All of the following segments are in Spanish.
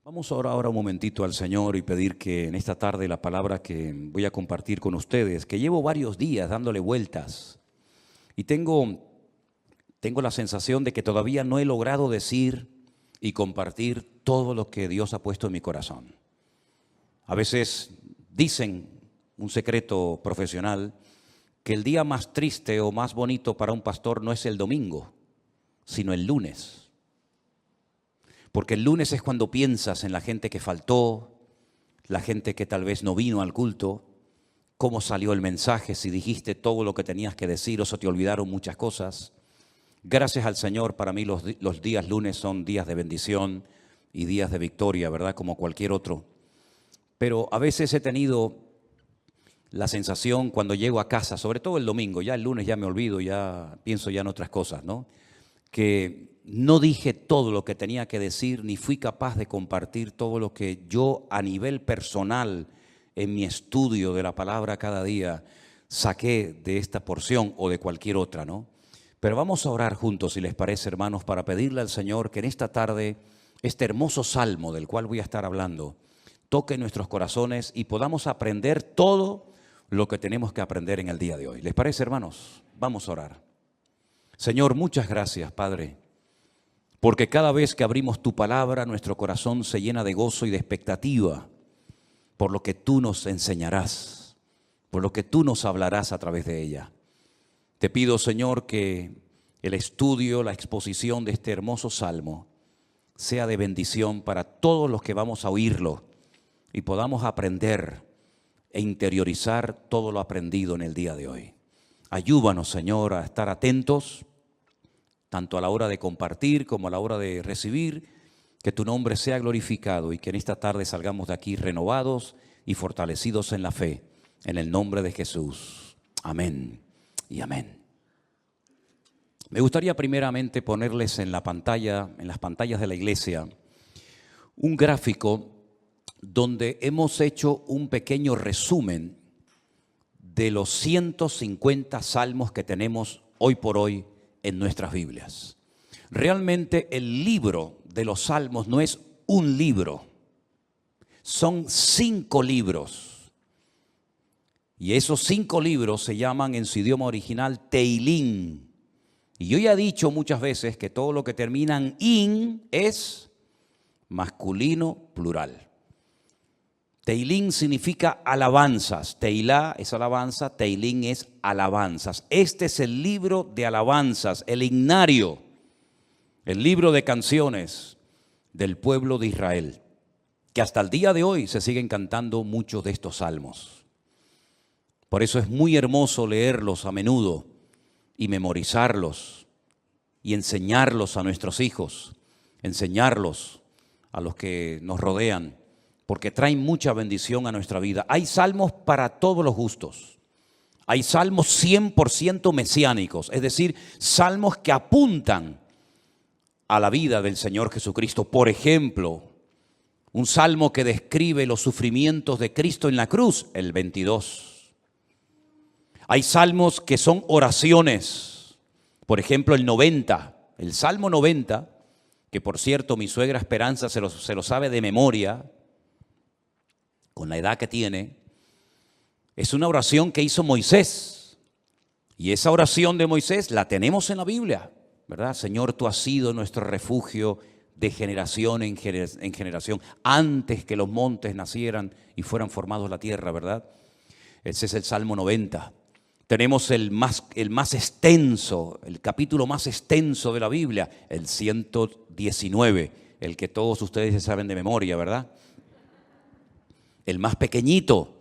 Vamos a orar ahora un momentito al Señor y pedir que en esta tarde la palabra que voy a compartir con ustedes, que llevo varios días dándole vueltas y tengo la sensación de que todavía no he logrado decir y compartir todo lo que Dios ha puesto en mi corazón. A veces dicen, un secreto profesional, que el día más triste o más bonito para un pastor no es el domingo, sino el lunes. Porque el lunes es cuando piensas en la gente que faltó, la gente que tal vez no vino al culto, cómo salió el mensaje, si dijiste todo lo que tenías que decir o se te olvidaron muchas cosas. Gracias al Señor, para mí los días lunes son días de bendición y días de victoria, ¿verdad? Como cualquier otro. Pero a veces he tenido la sensación cuando llego a casa, sobre todo el domingo, ya el lunes ya me olvido, ya pienso ya en otras cosas, ¿no? Que no dije todo lo que tenía que decir, ni fui capaz de compartir todo lo que yo a nivel personal, en mi estudio de la palabra cada día, saqué de esta porción o de cualquier otra, ¿no? Pero vamos a orar juntos, si les parece, hermanos, para pedirle al Señor que en esta tarde, este hermoso salmo del cual voy a estar hablando, toque nuestros corazones y podamos aprender todo lo que tenemos que aprender en el día de hoy. ¿Les parece, hermanos? Vamos a orar. Señor, muchas gracias, Padre, porque cada vez que abrimos tu palabra, nuestro corazón se llena de gozo y de expectativa por lo que tú nos enseñarás, por lo que tú nos hablarás a través de ella. Te pido, Señor, que el estudio, la exposición de este hermoso salmo sea de bendición para todos los que vamos a oírlo y podamos aprender e interiorizar todo lo aprendido en el día de hoy. Ayúdanos, Señor, a estar atentos, tanto a la hora de compartir como a la hora de recibir, que tu nombre sea glorificado y que en esta tarde salgamos de aquí renovados y fortalecidos en la fe, en el nombre de Jesús. Amén y amén. Me gustaría primeramente ponerles en la pantalla, en las pantallas de la iglesia, un gráfico donde hemos hecho un pequeño resumen de los 150 salmos que tenemos hoy por hoy en nuestras Biblias. Realmente el libro de los salmos no es un libro, son 5 libros. Y esos 5 libros se llaman en su idioma original Teilín. Y yo ya he dicho muchas veces que todo lo que termina en in es masculino plural. Teilín significa alabanzas. Teilá es alabanza, Teilín es alabanzas. Este es el libro de alabanzas, el himnario, el libro de canciones del pueblo de Israel, que hasta el día de hoy se siguen cantando muchos de estos salmos. Por eso es muy hermoso leerlos a menudo y memorizarlos y enseñarlos a nuestros hijos, enseñarlos a los que nos rodean, porque traen mucha bendición a nuestra vida. Hay salmos para todos los gustos. Hay salmos 100% mesiánicos, es decir, salmos que apuntan a la vida del Señor Jesucristo. Por ejemplo, un salmo que describe los sufrimientos de Cristo en la cruz, el 22. Hay salmos que son oraciones, por ejemplo, el 90, el Salmo 90, que por cierto mi suegra Esperanza se lo sabe de memoria, con la edad que tiene, es una oración que hizo Moisés. Y esa oración de Moisés la tenemos en la Biblia, ¿verdad? Señor, tú has sido nuestro refugio de generación en generación, antes que los montes nacieran y fueran formados la tierra, ¿verdad? Ese es el Salmo 90. Tenemos el más extenso, el capítulo más extenso de la Biblia, el 119, el que todos ustedes se saben de memoria, ¿verdad? El más pequeñito,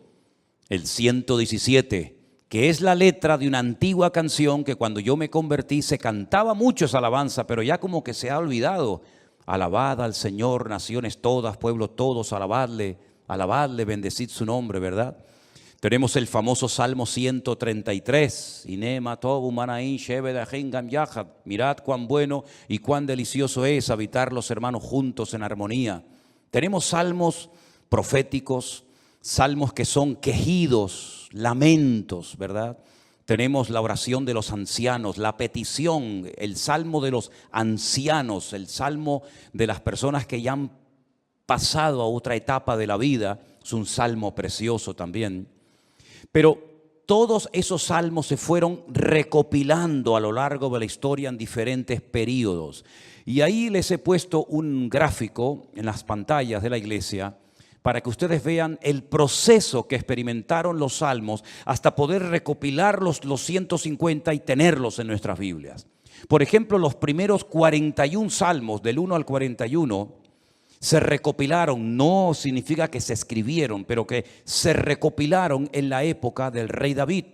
el 117, que es la letra de una antigua canción que cuando yo me convertí se cantaba mucho esa alabanza, pero ya como que se ha olvidado. Alabad al Señor, naciones todas, pueblos todos, alabadle, bendecid su nombre, ¿verdad? Tenemos el famoso Salmo 133, Inema tobu manaín shebedajin gam yahad. Mirad cuán bueno y cuán delicioso es habitar los hermanos juntos en armonía. Tenemos salmos proféticos, salmos que son quejidos, lamentos, ¿verdad? Tenemos la oración de los ancianos, la petición, el salmo de los ancianos, el salmo de las personas que ya han pasado a otra etapa de la vida. Es un salmo precioso también. Pero todos esos salmos se fueron recopilando a lo largo de la historia en diferentes periodos. Y ahí les he puesto un gráfico en las pantallas de la iglesia para que ustedes vean el proceso que experimentaron los salmos hasta poder recopilar los 150 y tenerlos en nuestras Biblias. Por ejemplo, los primeros 41 salmos, del 1 al 41, se recopilaron. No significa que se escribieron, pero que se recopilaron en la época del rey David.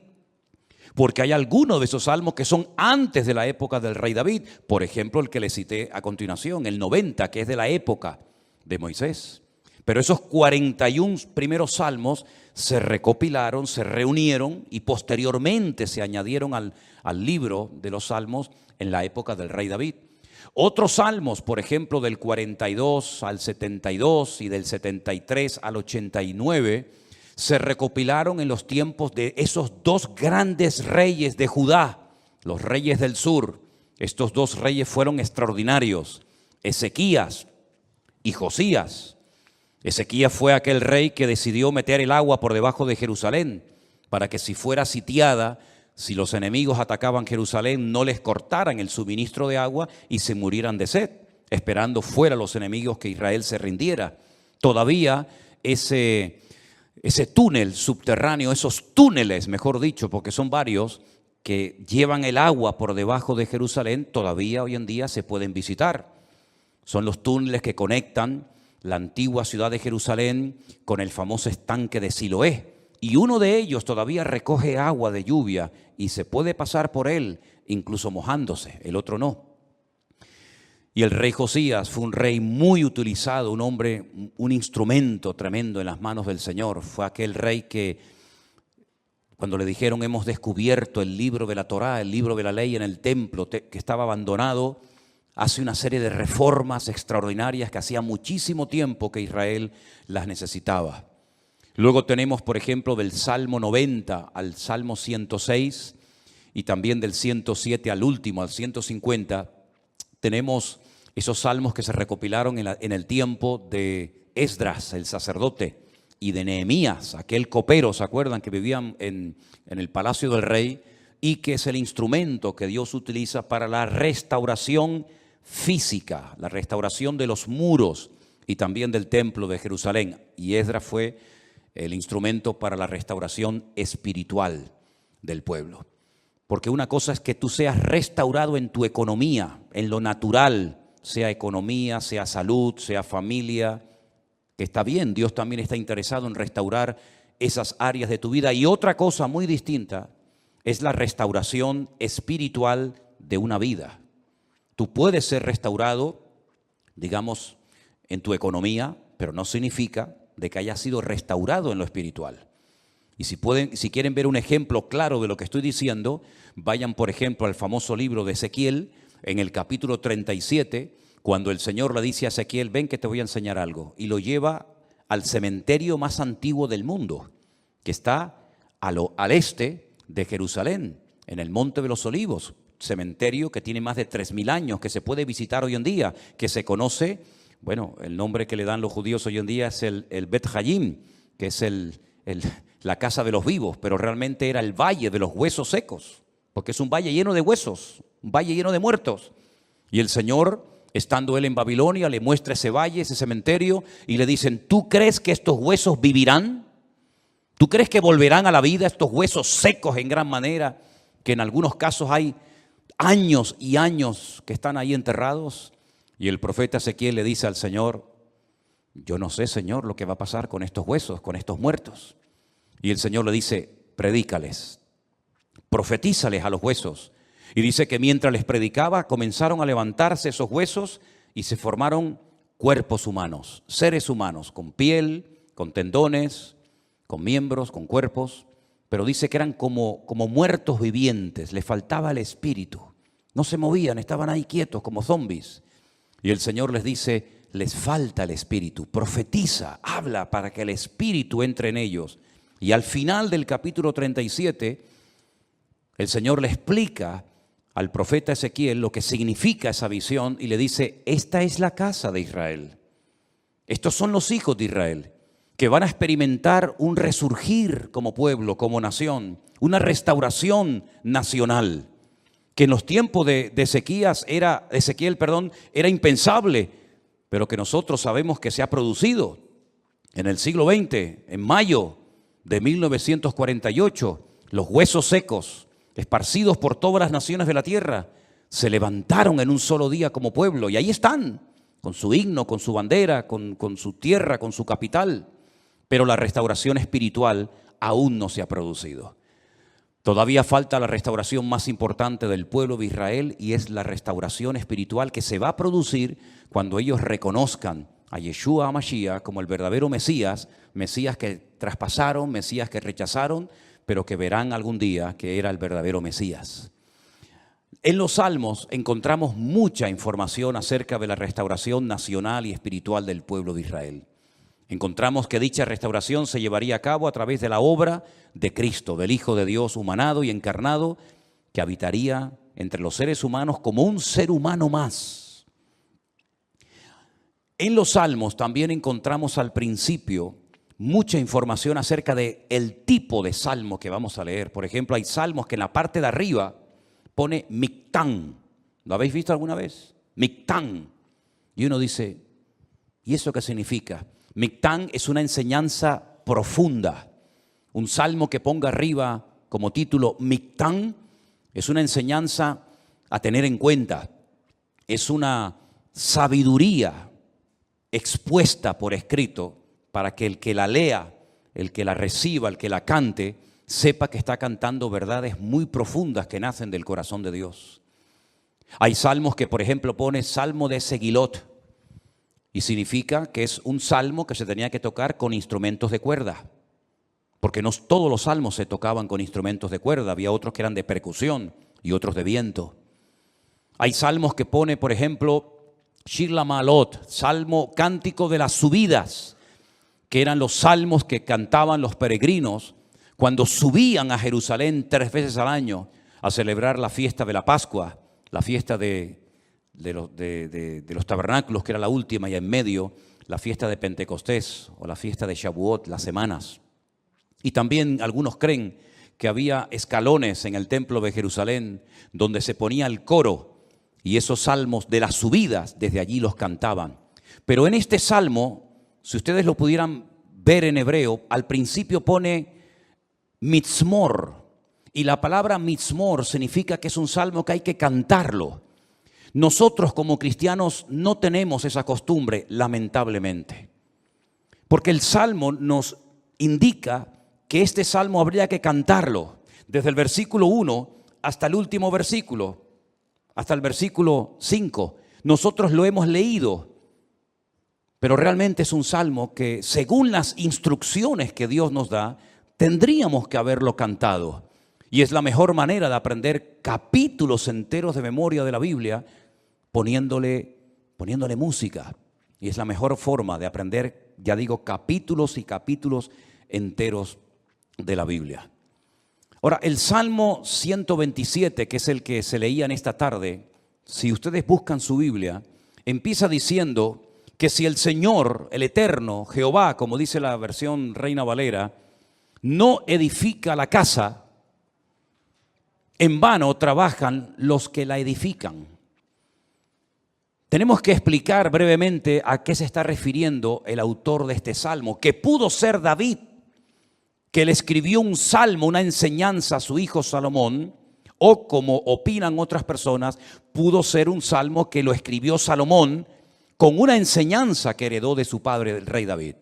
Porque hay algunos de esos salmos que son antes de la época del rey David. Por ejemplo, el que les cité a continuación, el 90, que es de la época de Moisés. Pero esos 41 primeros salmos se recopilaron, se reunieron y posteriormente se añadieron al libro de los salmos en la época del rey David. Otros salmos, por ejemplo, del 42 al 72 y del 73 al 89, se recopilaron en los tiempos de esos dos grandes reyes de Judá, los reyes del sur. Estos dos reyes fueron extraordinarios, Ezequías y Josías. Ezequías fue aquel rey que decidió meter el agua por debajo de Jerusalén para que si fuera sitiada, si los enemigos atacaban Jerusalén, no les cortaran el suministro de agua y se murieran de sed, esperando fuera los enemigos que Israel se rindiera. Todavía ese túnel subterráneo, esos túneles, mejor dicho, porque son varios, que llevan el agua por debajo de Jerusalén, todavía hoy en día se pueden visitar. Son los túneles que conectan la antigua ciudad de Jerusalén con el famoso estanque de Siloé. Y uno de ellos todavía recoge agua de lluvia y se puede pasar por él, incluso mojándose, el otro no. Y el rey Josías fue un rey muy utilizado, un hombre, un instrumento tremendo en las manos del Señor. Fue aquel rey que cuando le dijeron hemos descubierto el libro de la Torá, el libro de la ley en el templo que estaba abandonado, hace una serie de reformas extraordinarias que hacía muchísimo tiempo que Israel las necesitaba. Luego tenemos, por ejemplo, del Salmo 90 al Salmo 106 y también del 107 al último, al 150, tenemos esos salmos que se recopilaron en el tiempo de Esdras, el sacerdote, y de Nehemías, aquel copero, ¿se acuerdan? Que vivían en el palacio del rey y que es el instrumento que Dios utiliza para la restauración física, la restauración de los muros y también del templo de Jerusalén. Y Esdras fue el instrumento para la restauración espiritual del pueblo. Porque una cosa es que tú seas restaurado en tu economía, en lo natural, sea economía, sea salud, sea familia, que está bien, Dios también está interesado en restaurar esas áreas de tu vida. Y otra cosa muy distinta es la restauración espiritual de una vida. Tú puedes ser restaurado, digamos, en tu economía, pero no significa de que hayas sido restaurado en lo espiritual. Y si quieren ver un ejemplo claro de lo que estoy diciendo, vayan, por ejemplo, al famoso libro de Ezequiel, en el capítulo 37, cuando el Señor le dice a Ezequiel, ven que te voy a enseñar algo, y lo lleva al cementerio más antiguo del mundo, que está al este de Jerusalén, en el Monte de los Olivos, cementerio que tiene más de 3000 años, que se puede visitar hoy en día, que se conoce, bueno, el nombre que le dan los judíos hoy en día es el Bet Hayim, que es la casa de los vivos, pero realmente era el valle de los huesos secos, porque es un valle lleno de huesos, un valle lleno de muertos. Y el Señor, estando él en Babilonia, le muestra ese valle, ese cementerio, y le dicen, ¿tú crees que estos huesos vivirán? ¿Tú crees que volverán a la vida estos huesos secos en gran manera, que en algunos casos hay años y años que están ahí enterrados? Y el profeta Ezequiel le dice al Señor, yo no sé, Señor, lo que va a pasar con estos huesos, con estos muertos. Y el Señor le dice, predícales, profetízales a los huesos. Y dice que mientras les predicaba, comenzaron a levantarse esos huesos y se formaron cuerpos humanos, seres humanos, con piel, con tendones, con miembros, con cuerpos. Pero dice que eran como muertos vivientes, les faltaba el espíritu. No se movían, estaban ahí quietos como zombies. Y el Señor les dice, les falta el espíritu, profetiza, habla para que el espíritu entre en ellos. Y al final del capítulo 37, el Señor le explica al profeta Ezequiel lo que significa esa visión y le dice, esta es la casa de Israel. Estos son los hijos de Israel, que van a experimentar un resurgir como pueblo, como nación, una restauración nacional, que en los tiempos de Ezequiel, era impensable, pero que nosotros sabemos que se ha producido en el siglo XX, en mayo de 1948, los huesos secos, esparcidos por todas las naciones de la tierra, se levantaron en un solo día como pueblo, y ahí están, con su himno, con su bandera, con su tierra, con su capital. Pero la restauración espiritual aún no se ha producido. Todavía falta la restauración más importante del pueblo de Israel, y es la restauración espiritual que se va a producir cuando ellos reconozcan a Yeshua HaMashiach como el verdadero Mesías, Mesías que traspasaron, Mesías que rechazaron, pero que verán algún día que era el verdadero Mesías. En los Salmos encontramos mucha información acerca de la restauración nacional y espiritual del pueblo de Israel. Encontramos que dicha restauración se llevaría a cabo a través de la obra de Cristo, del Hijo de Dios humanado y encarnado, que habitaría entre los seres humanos como un ser humano más. En los Salmos también encontramos al principio mucha información acerca del tipo de salmo que vamos a leer. Por ejemplo, hay salmos que en la parte de arriba pone Mictán. ¿Lo habéis visto alguna vez? Mictán. Y uno dice, ¿y eso qué significa? Mictán es una enseñanza profunda. Un salmo que ponga arriba como título Mictán es una enseñanza a tener en cuenta. Es una sabiduría expuesta por escrito para que el que la lea, el que la reciba, el que la cante, sepa que está cantando verdades muy profundas que nacen del corazón de Dios. Hay salmos que, por ejemplo, pone Salmo de Segilot, y significa que es un salmo que se tenía que tocar con instrumentos de cuerda, porque no todos los salmos se tocaban con instrumentos de cuerda, había otros que eran de percusión y otros de viento. Hay salmos que pone, por ejemplo, Shir LaMa'alot, salmo cántico de las subidas, que eran los salmos que cantaban los peregrinos cuando subían a Jerusalén 3 veces al año a celebrar la fiesta de la Pascua, la fiesta de los tabernáculos, que era la última, y en medio la fiesta de Pentecostés o la fiesta de Shavuot, las semanas. Y también algunos creen que había escalones en el templo de Jerusalén donde se ponía el coro, y esos salmos de las subidas desde allí los cantaban. Pero en este salmo, si ustedes lo pudieran ver en hebreo, al principio pone mitzmor, y la palabra mitzmor significa que es un salmo que hay que cantarlo. Nosotros como cristianos no tenemos esa costumbre, lamentablemente, porque el salmo nos indica que este salmo habría que cantarlo desde el versículo 1 hasta el último versículo, hasta el versículo 5. Nosotros lo hemos leído, pero realmente es un salmo que, según las instrucciones que Dios nos da, tendríamos que haberlo cantado. Y es la mejor manera de aprender capítulos enteros de memoria de la Biblia, poniéndole música. Y es la mejor forma de aprender, ya digo, capítulos y capítulos enteros de la Biblia. Ahora, el Salmo 127, que es el que se leía en esta tarde, si ustedes buscan su Biblia, empieza diciendo que si el Señor, el Eterno, Jehová, como dice la versión Reina Valera, no edifica la casa, en vano trabajan los que la edifican. Tenemos que explicar brevemente a qué se está refiriendo el autor de este salmo, que pudo ser David, que le escribió un salmo, una enseñanza a su hijo Salomón, o como opinan otras personas, pudo ser un salmo que lo escribió Salomón con una enseñanza que heredó de su padre, el rey David.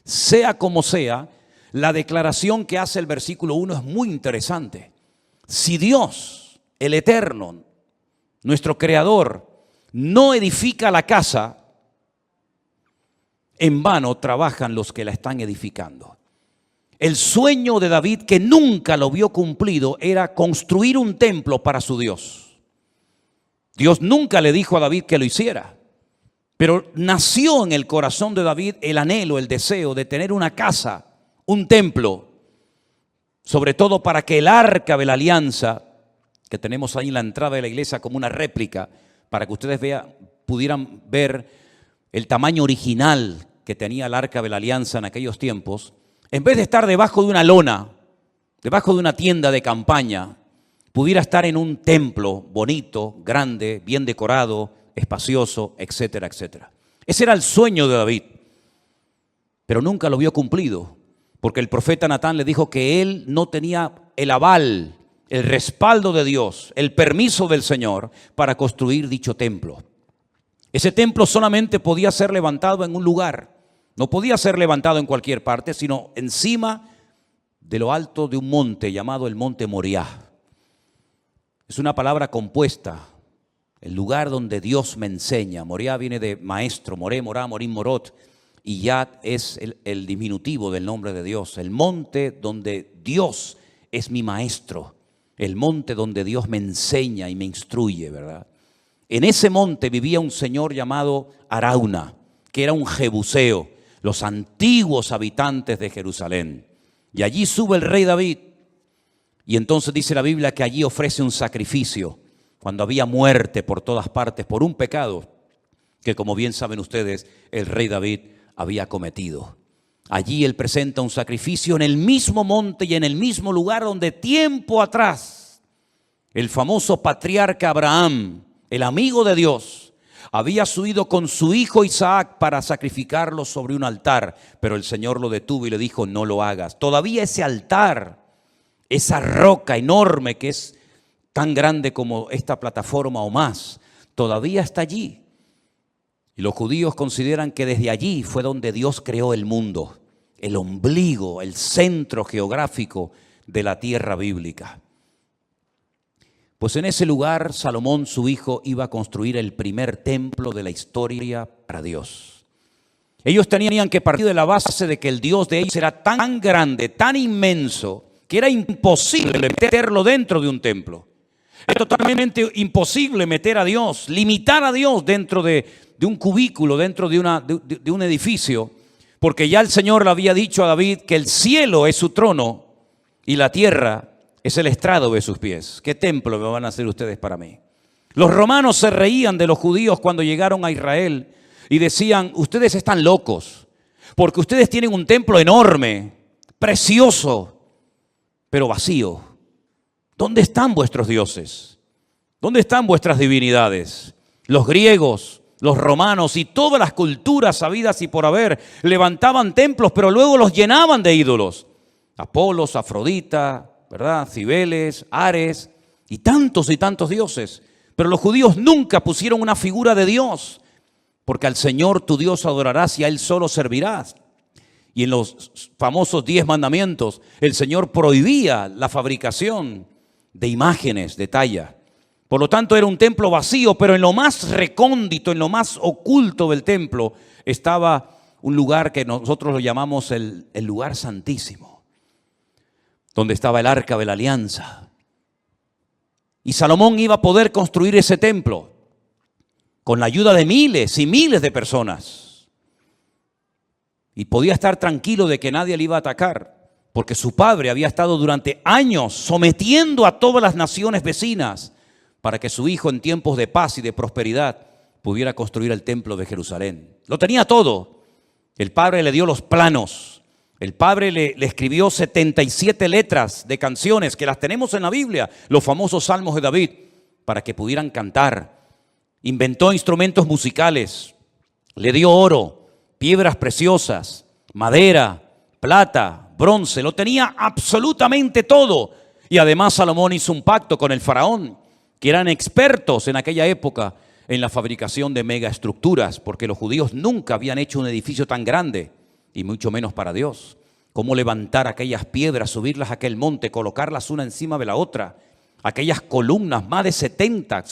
Sea como sea, la declaración que hace el versículo 1 es muy interesante. Si Dios, el Eterno, nuestro Creador, no edifica la casa, en vano trabajan los que la están edificando. El sueño de David, que nunca lo vio cumplido, era construir un templo para su Dios. Dios nunca le dijo a David que lo hiciera, pero nació en el corazón de David el anhelo, el deseo de tener una casa, un templo, sobre todo para que el arca de la alianza, que tenemos ahí en la entrada de la iglesia como una réplica, para que ustedes pudieran ver el tamaño original que tenía el Arca de la Alianza en aquellos tiempos, en vez de estar debajo de una lona, debajo de una tienda de campaña, pudiera estar en un templo bonito, grande, bien decorado, espacioso, etcétera, etcétera. Ese era el sueño de David, pero nunca lo vio cumplido, porque el profeta Natán le dijo que él no tenía el aval, el respaldo de Dios, el permiso del Señor para construir dicho templo. Ese templo solamente podía ser levantado en un lugar, no podía ser levantado en cualquier parte, sino encima de lo alto de un monte llamado el monte Moriah. Es una palabra compuesta, el lugar donde Dios me enseña. Moriah viene de maestro, Moré, Morá, Morim, Morot, y Yad es el diminutivo del nombre de Dios, el monte donde Dios es mi maestro, el monte donde Dios me enseña y me instruye, ¿verdad? En ese monte vivía un señor llamado Arauna, que era un jebuseo, los antiguos habitantes de Jerusalén. Y allí sube el rey David, y entonces dice la Biblia que allí ofrece un sacrificio, cuando había muerte por todas partes, por un pecado que, como bien saben ustedes, el rey David había cometido. Allí él presenta un sacrificio en el mismo monte y en el mismo lugar donde tiempo atrás el famoso patriarca Abraham, el amigo de Dios, había subido con su hijo Isaac para sacrificarlo sobre un altar, pero el Señor lo detuvo y le dijo: no lo hagas. Todavía ese altar, esa roca enorme que es tan grande como esta plataforma o más, todavía está allí. Y los judíos consideran que desde allí fue donde Dios creó el mundo, el ombligo, el centro geográfico de la tierra bíblica. Pues en ese lugar Salomón, su hijo, iba a construir el primer templo de la historia para Dios. Ellos tenían que partir de la base de que el Dios de ellos era tan grande, tan inmenso, que era imposible meterlo dentro de un templo. Es totalmente imposible meter a Dios, limitar a Dios dentro de un cubículo, dentro de un edificio, porque ya el Señor le había dicho a David que el cielo es su trono y la tierra es el estrado de sus pies. ¿Qué templo me van a hacer ustedes para mí? Los romanos se reían de los judíos cuando llegaron a Israel y decían: ustedes están locos, porque ustedes tienen un templo enorme, precioso, pero vacío. ¿Dónde están vuestros dioses? ¿Dónde están vuestras divinidades? Los griegos, los romanos y todas las culturas habidas y por haber levantaban templos, pero luego los llenaban de ídolos. Apolos, Afrodita, ¿verdad? Cibeles, Ares y tantos dioses. Pero los judíos nunca pusieron una figura de Dios, porque al Señor tu Dios adorarás y a Él solo servirás. Y en los famosos 10 mandamientos, el Señor prohibía la fabricación de imágenes de talla. Por lo tanto, era un templo vacío, pero en lo más recóndito, en lo más oculto del templo, estaba un lugar que nosotros lo llamamos el lugar santísimo, donde estaba el Arca de la Alianza. Y Salomón iba a poder construir ese templo con la ayuda de miles y miles de personas. Y podía estar tranquilo de que nadie le iba a atacar, porque su padre había estado durante años sometiendo a todas las naciones vecinas para que su hijo en tiempos de paz y de prosperidad pudiera construir el templo de Jerusalén. Lo tenía todo. El padre le dio los planos. El padre le escribió 77 letras de canciones que las tenemos en la Biblia, los famosos salmos de David, para que pudieran cantar. Inventó instrumentos musicales, le dio oro, piedras preciosas, madera, plata, bronce, lo tenía absolutamente todo. Y además Salomón hizo un pacto con el faraón, que eran expertos en aquella época en la fabricación de megaestructuras, porque los judíos nunca habían hecho un edificio tan grande, y mucho menos para Dios. Cómo levantar aquellas piedras, subirlas a aquel monte, colocarlas una encima de la otra, aquellas columnas, más de 70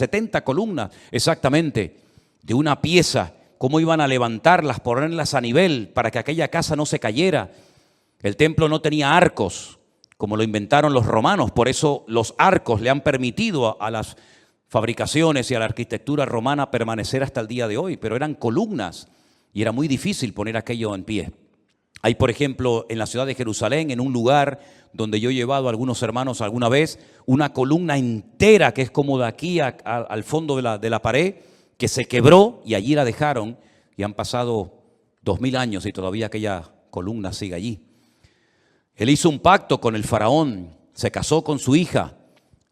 columnas exactamente, de una pieza, cómo iban a levantarlas, ponerlas a nivel para que aquella casa no se cayera. El templo no tenía arcos, como lo inventaron los romanos, por eso los arcos le han permitido a las fabricaciones y a la arquitectura romana permanecer hasta el día de hoy, pero eran columnas y era muy difícil poner aquello en pie. Hay, por ejemplo, en la ciudad de Jerusalén, en un lugar donde yo he llevado a algunos hermanos alguna vez, una columna entera que es como de aquí al fondo de la pared, que se quebró y allí la dejaron. y han pasado 2000 años y todavía aquella columna sigue allí. Él hizo un pacto con el faraón, se casó con su hija,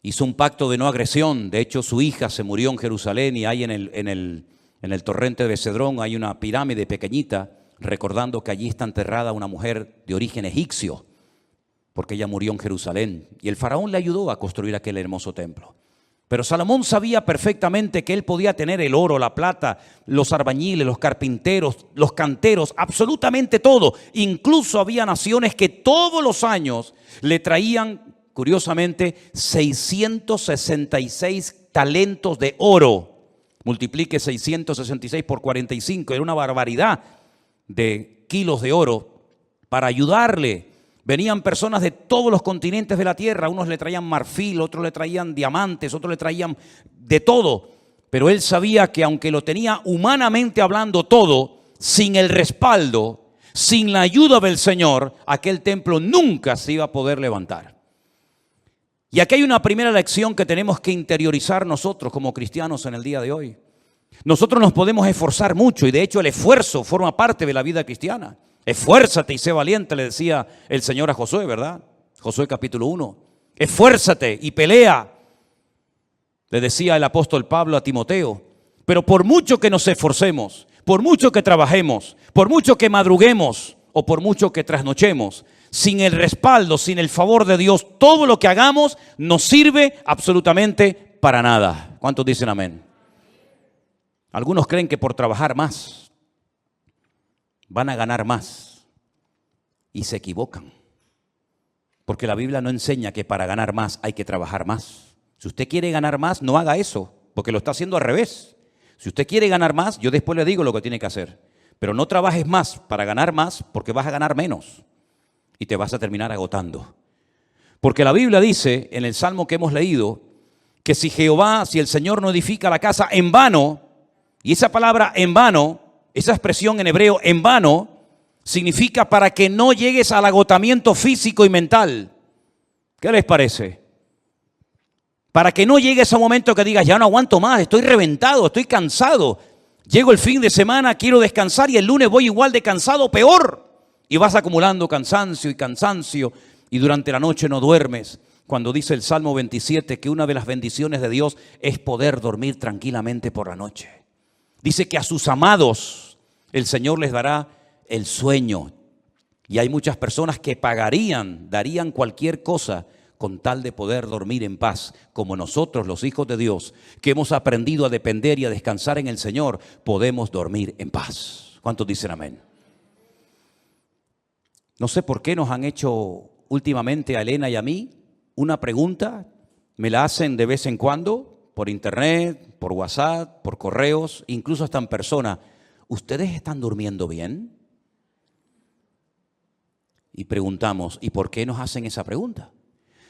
hizo un pacto de no agresión. De hecho, su hija se murió en Jerusalén y hay en el torrente de Cedrón hay una pirámide pequeñita, recordando que allí está enterrada una mujer de origen egipcio, porque ella murió en Jerusalén. Y el faraón le ayudó a construir aquel hermoso templo. Pero Salomón sabía perfectamente que él podía tener el oro, la plata, los albañiles, los carpinteros, los canteros, absolutamente todo. Incluso había naciones que todos los años le traían, curiosamente, 666 talentos de oro. Multiplique 666 por 45, era una barbaridad de kilos de oro para ayudarle. Venían personas de todos los continentes de la tierra, unos le traían marfil, otros le traían diamantes, otros le traían de todo. Pero él sabía que aunque lo tenía humanamente hablando todo, sin el respaldo, sin la ayuda del Señor, aquel templo nunca se iba a poder levantar. Y aquí hay una primera lección que tenemos que interiorizar nosotros como cristianos en el día de hoy. Nosotros nos podemos esforzar mucho y de hecho el esfuerzo forma parte de la vida cristiana. Esfuérzate y sé valiente, le decía el Señor a Josué, ¿verdad? Josué capítulo 1. Esfuérzate y pelea, le decía el apóstol Pablo a Timoteo. Pero por mucho que nos esforcemos, por mucho que trabajemos, por mucho que madruguemos o por mucho que trasnochemos, sin el respaldo, sin el favor de Dios, todo lo que hagamos nos sirve absolutamente para nada. ¿Cuántos dicen amén? Algunos creen que por trabajar más van a ganar más y se equivocan, porque la Biblia no enseña que para ganar más hay que trabajar más. Si usted quiere ganar más, no haga eso, porque lo está haciendo al revés. Si usted quiere ganar más, yo después le digo lo que tiene que hacer, pero no trabajes más para ganar más, porque vas a ganar menos y te vas a terminar agotando. Porque la Biblia dice en el Salmo que hemos leído que si el Señor no edifica la casa, en vano. Y esa palabra en vano, esa expresión en hebreo en vano, significa para que no llegues al agotamiento físico y mental. ¿Qué les parece? Para que no llegues a un momento que digas, ya no aguanto más, estoy reventado, estoy cansado. Llego el fin de semana, quiero descansar y el lunes voy igual de cansado, peor. Y vas acumulando cansancio y durante la noche no duermes. Cuando dice el Salmo 27 que una de las bendiciones de Dios es poder dormir tranquilamente por la noche. Dice que a sus amados el Señor les dará el sueño. Y hay muchas personas que darían cualquier cosa con tal de poder dormir en paz, como nosotros, los hijos de Dios, que hemos aprendido a depender y a descansar en el Señor, podemos dormir en paz. ¿Cuántos dicen amén? No sé por qué nos han hecho últimamente a Elena y a mí una pregunta, me la hacen de vez en cuando, por internet, por WhatsApp, por correos, incluso hasta en persona. ¿Ustedes están durmiendo bien? Y preguntamos, ¿y por qué nos hacen esa pregunta?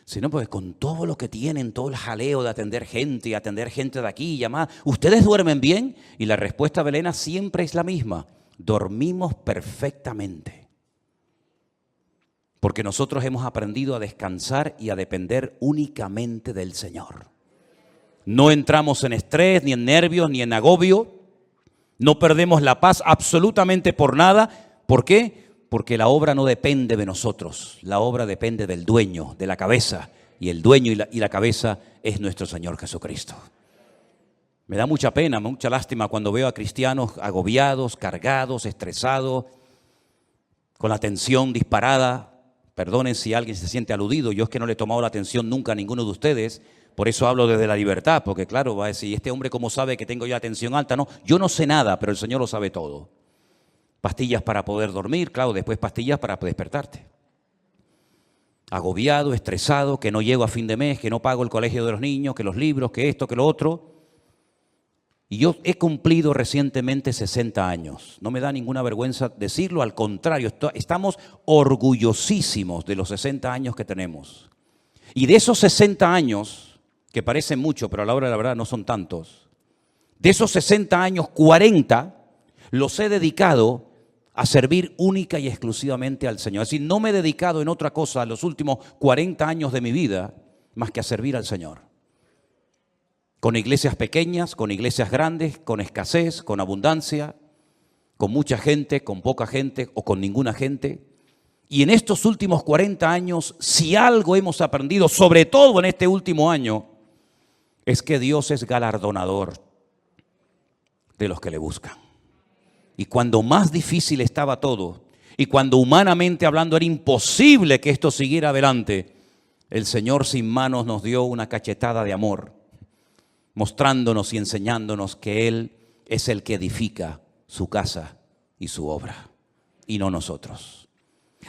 Si no, pues con todo lo que tienen, todo el jaleo de atender gente de aquí y llamar, ¿ustedes duermen bien? Y la respuesta de Elena siempre es la misma, dormimos perfectamente. Porque nosotros hemos aprendido a descansar y a depender únicamente del Señor. No entramos en estrés, ni en nervios, ni en agobio. No perdemos la paz absolutamente por nada. ¿Por qué? Porque la obra no depende de nosotros. La obra depende del dueño, de la cabeza. Y el dueño y la cabeza es nuestro Señor Jesucristo. Me da mucha pena, mucha lástima cuando veo a cristianos agobiados, cargados, estresados, con la tensión disparada. Perdonen si alguien se siente aludido. Yo es que no le he tomado la atención nunca a ninguno de ustedes. Por eso hablo desde la libertad, porque claro, va a decir, ¿este hombre cómo sabe que tengo ya tensión alta? No, yo no sé nada, pero el Señor lo sabe todo. Pastillas para poder dormir, claro, después pastillas para despertarte. Agobiado, estresado, que no llego a fin de mes, que no pago el colegio de los niños, que los libros, que esto, que lo otro. Y yo he cumplido recientemente 60 años. No me da ninguna vergüenza decirlo, al contrario, estamos orgullosísimos de los 60 años que tenemos. Y de esos 60 años, que parecen mucho, pero a la hora de la verdad no son tantos, de esos 60 años, 40 los he dedicado a servir única y exclusivamente al Señor. Es decir, no me he dedicado en otra cosa los últimos 40 años de mi vida más que a servir al Señor. Con iglesias pequeñas, con iglesias grandes, con escasez, con abundancia, con mucha gente, con poca gente o con ninguna gente. Y en estos últimos 40 años, si algo hemos aprendido, sobre todo en este último año, es que Dios es galardonador de los que le buscan. Y cuando más difícil estaba todo, y cuando humanamente hablando era imposible que esto siguiera adelante, el Señor sin manos nos dio una cachetada de amor, mostrándonos y enseñándonos que Él es el que edifica su casa y su obra, y no nosotros.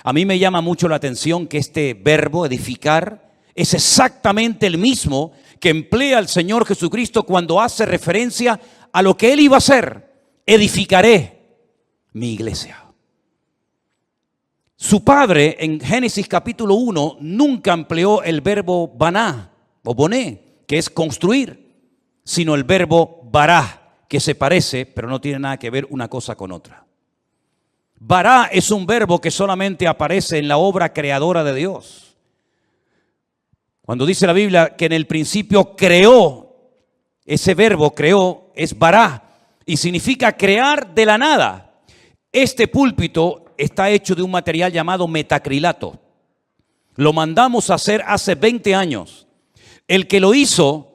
A mí me llama mucho la atención que este verbo edificar es exactamente el mismo que emplea el Señor Jesucristo cuando hace referencia a lo que Él iba a hacer. Edificaré mi iglesia. Su padre en Génesis capítulo 1 nunca empleó el verbo baná o boné, que es construir, sino el verbo bará, que se parece, pero no tiene nada que ver una cosa con otra. Bará es un verbo que solamente aparece en la obra creadora de Dios. Cuando dice la Biblia que en el principio creó, ese verbo creó es bará y significa crear de la nada. Este púlpito está hecho de un material llamado metacrilato. Lo mandamos a hacer hace 20 años. El que lo hizo,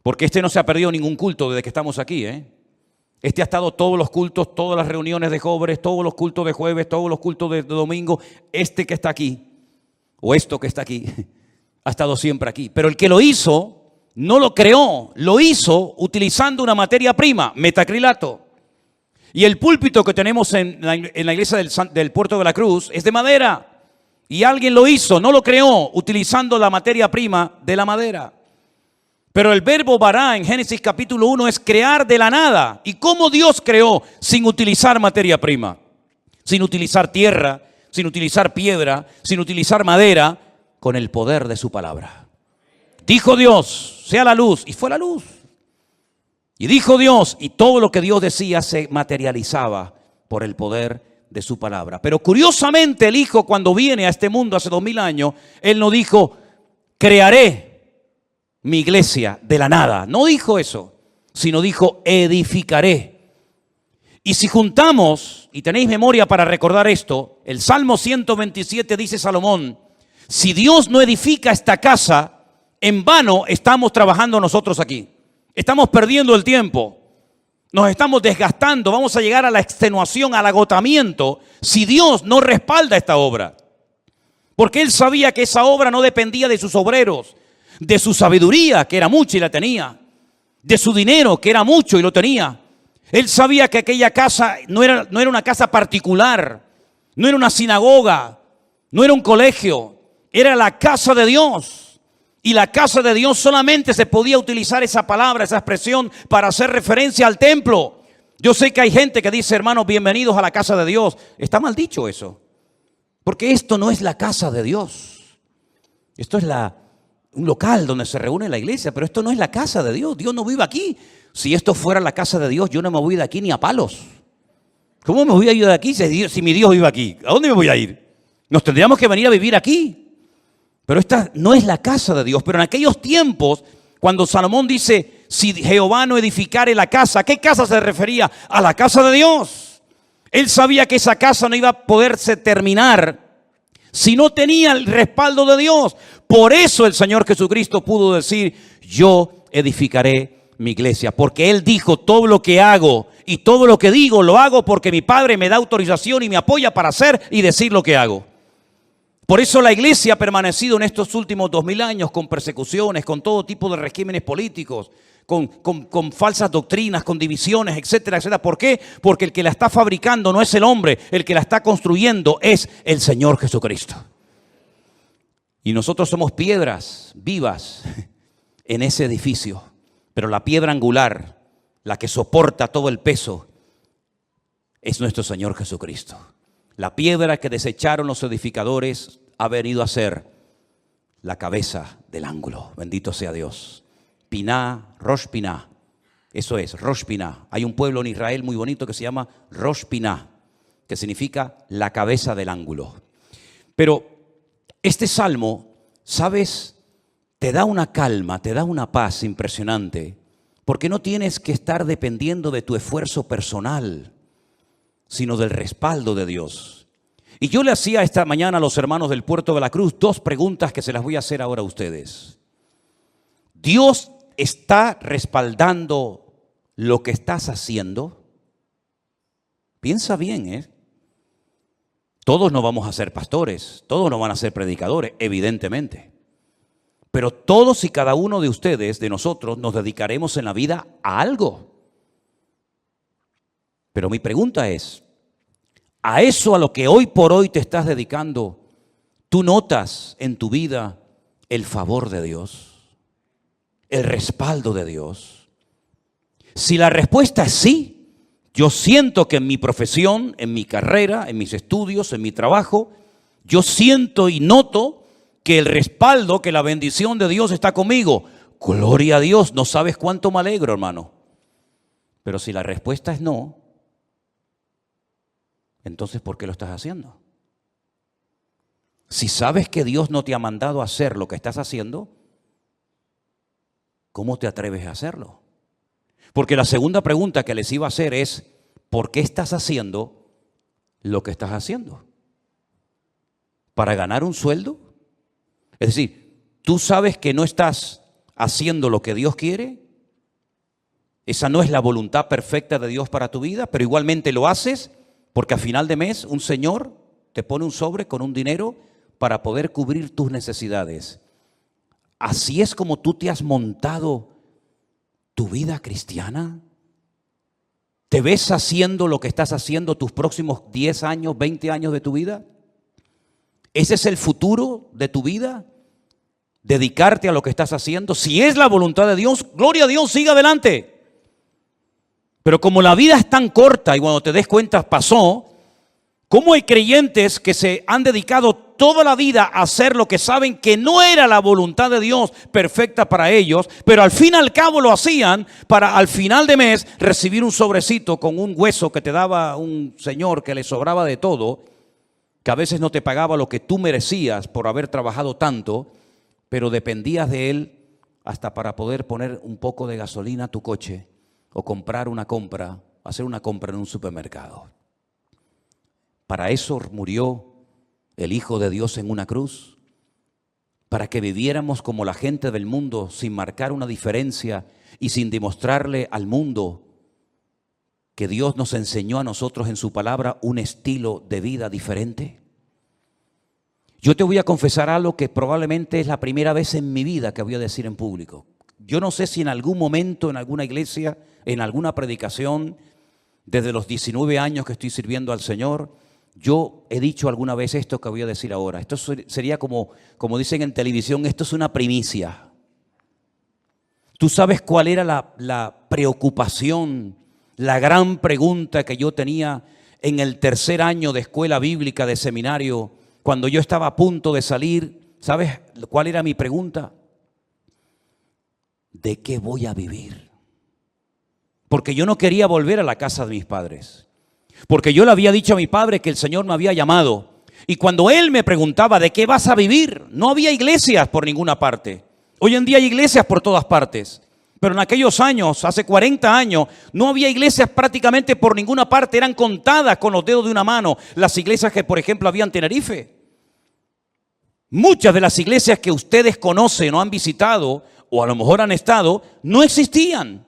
porque este no se ha perdido ningún culto desde que estamos aquí, Este ha estado todos los cultos, todas las reuniones de jóvenes, todos los cultos de jueves, todos los cultos de domingo. Este que está aquí, o esto que está aquí, ha estado siempre aquí. Pero el que lo hizo, no lo creó, lo hizo utilizando una materia prima, metacrilato. Y el púlpito que tenemos en la iglesia del Puerto de la Cruz es de madera. Y alguien lo hizo, no lo creó, utilizando la materia prima de la madera. Pero el verbo bará en Génesis capítulo 1 es crear de la nada. ¿Y cómo Dios creó sin utilizar materia prima? Sin utilizar tierra, sin utilizar piedra, sin utilizar madera, con el poder de su palabra. Dijo Dios, sea la luz, y fue la luz. Y dijo Dios, y todo lo que Dios decía se materializaba por el poder de su palabra. Pero curiosamente el Hijo, cuando viene a este mundo hace 2000 años, Él no dijo, crearé mi iglesia de la nada. No dijo eso, sino dijo, edificaré. Y si juntamos, y tenéis memoria para recordar esto, el Salmo 127 dice Salomón, si Dios no edifica esta casa, en vano estamos trabajando nosotros aquí. Estamos perdiendo el tiempo, nos estamos desgastando, vamos a llegar a la extenuación, al agotamiento, si Dios no respalda esta obra. Porque Él sabía que esa obra no dependía de sus obreros, de su sabiduría, que era mucha y la tenía, de su dinero, que era mucho y lo tenía. Él sabía que aquella casa no era una casa particular, no era una sinagoga, no era un colegio, era la casa de Dios. Y la casa de Dios solamente se podía utilizar esa palabra, esa expresión para hacer referencia al templo. Yo sé que hay gente que dice, hermanos, bienvenidos a la casa de Dios. Está mal dicho eso. Porque esto no es la casa de Dios. Esto es un local donde se reúne la iglesia, pero esto no es la casa de Dios. Dios no vive aquí. Si esto fuera la casa de Dios, yo no me voy de aquí ni a palos. ¿Cómo me voy a ir de aquí si mi Dios vive aquí? ¿A dónde me voy a ir? Nos tendríamos que venir a vivir aquí. Pero esta no es la casa de Dios. Pero en aquellos tiempos, cuando Salomón dice, si Jehová no edificare la casa, ¿a qué casa se refería? A la casa de Dios. Él sabía que esa casa no iba a poderse terminar si no tenía el respaldo de Dios. Por eso el Señor Jesucristo pudo decir, yo edificaré mi iglesia. Porque Él dijo, todo lo que hago y todo lo que digo, lo hago porque mi Padre me da autorización y me apoya para hacer y decir lo que hago. Por eso la iglesia ha permanecido en estos últimos 2000 años con persecuciones, con todo tipo de regímenes políticos, con falsas doctrinas, con divisiones, etcétera, etcétera. ¿Por qué? Porque el que la está fabricando no es el hombre, el que la está construyendo es el Señor Jesucristo. Y nosotros somos piedras vivas en ese edificio, pero la piedra angular, la que soporta todo el peso, es nuestro Señor Jesucristo. La piedra que desecharon los edificadores ha venido a ser la cabeza del ángulo. Bendito sea Dios. Piná, Rosh Piná. Eso es, Rosh Piná. Hay un pueblo en Israel muy bonito que se llama Rosh Piná, que significa la cabeza del ángulo. Pero este salmo, ¿sabes? Te da una calma, te da una paz impresionante, porque no tienes que estar dependiendo de tu esfuerzo personal. sino del respaldo de Dios. Y yo le hacía esta mañana a los hermanos del Puerto de la Cruz 2 preguntas que se las voy a hacer ahora a ustedes. ¿Dios está respaldando lo que estás haciendo? Piensa bien, ¿eh? Todos no vamos a ser pastores, todos no van a ser predicadores, evidentemente. Pero todos y cada uno de ustedes, de nosotros, nos dedicaremos en la vida a algo. Pero mi pregunta es, ¿a eso a lo que hoy por hoy te estás dedicando, tú notas en tu vida el favor de Dios, el respaldo de Dios? Si la respuesta es sí, yo siento que en mi profesión, en mi carrera, en mis estudios, en mi trabajo, yo siento y noto que el respaldo, que la bendición de Dios está conmigo. Gloria a Dios, no sabes cuánto me alegro, hermano. Pero si la respuesta es no, entonces ¿por qué lo estás haciendo? Si sabes que Dios no te ha mandado a hacer lo que estás haciendo, ¿cómo te atreves a hacerlo? Porque la segunda pregunta que les iba a hacer es, ¿por qué estás haciendo lo que estás haciendo? ¿Para ganar un sueldo? Es decir, ¿tú sabes que no estás haciendo lo que Dios quiere? Esa no es la voluntad perfecta de Dios para tu vida, pero igualmente lo haces porque a final de mes un señor te pone un sobre con un dinero para poder cubrir tus necesidades. Así es como tú te has montado tu vida cristiana. ¿Te ves haciendo lo que estás haciendo tus próximos 10 años, 20 años de tu vida? ¿Ese es el futuro de tu vida? ¿Dedicarte a lo que estás haciendo? Si es la voluntad de Dios, gloria a Dios, siga adelante. Pero como la vida es tan corta y cuando te des cuenta pasó, ¿cómo hay creyentes que se han dedicado toda la vida a hacer lo que saben que no era la voluntad de Dios perfecta para ellos, pero al fin y al cabo lo hacían para al final de mes recibir un sobrecito con un hueso que te daba un señor que le sobraba de todo, que a veces no te pagaba lo que tú merecías por haber trabajado tanto, pero dependías de él hasta para poder poner un poco de gasolina a tu coche o comprar una compra, hacer una compra en un supermercado? Para eso murió el Hijo de Dios en una cruz, para que viviéramos como la gente del mundo sin marcar una diferencia y sin demostrarle al mundo que Dios nos enseñó a nosotros en su palabra un estilo de vida diferente. Yo te voy a confesar algo que probablemente es la primera vez en mi vida que voy a decir en público. Yo no sé si en algún momento, en alguna iglesia, en alguna predicación, desde los 19 años que estoy sirviendo al Señor, yo he dicho alguna vez esto que voy a decir ahora. Esto sería como dicen en televisión, esto es una primicia. ¿Tú sabes cuál era la preocupación, la gran pregunta que yo tenía en el tercer año de escuela bíblica, de seminario, cuando yo estaba a punto de salir? ¿Sabes cuál era mi pregunta? ¿De qué voy a vivir? Porque yo no quería volver a la casa de mis padres. Porque yo le había dicho a mi padre que el Señor me había llamado. Y cuando él me preguntaba, ¿de qué vas a vivir? No había iglesias por ninguna parte. Hoy en día hay iglesias por todas partes. Pero en aquellos años, hace 40 años, no había iglesias prácticamente por ninguna parte. Eran contadas con los dedos de una mano las iglesias que, por ejemplo, había en Tenerife. Muchas de las iglesias que ustedes conocen o han visitado, o a lo mejor han estado, no existían.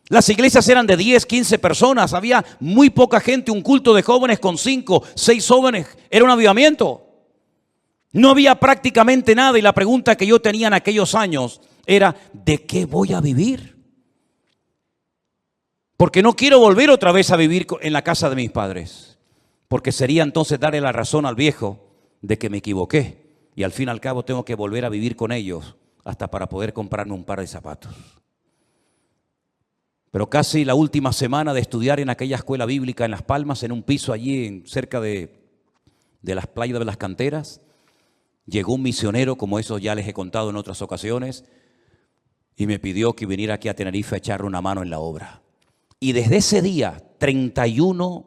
Las iglesias eran de 10, 15 personas, había muy poca gente, un culto de jóvenes con 5, 6 jóvenes, era un avivamiento. No había prácticamente nada y la pregunta que yo tenía en aquellos años era, ¿de qué voy a vivir? Porque no quiero volver otra vez a vivir en la casa de mis padres, porque sería entonces darle la razón al viejo de que me equivoqué y al fin y al cabo tengo que volver a vivir con ellos hasta para poder comprarme un par de zapatos. Pero casi la última semana de estudiar en aquella escuela bíblica en Las Palmas, en un piso allí cerca de las playas de las canteras, llegó un misionero, como eso ya les he contado en otras ocasiones, y me pidió que viniera aquí a Tenerife a echarle una mano en la obra. Y desde ese día, el 31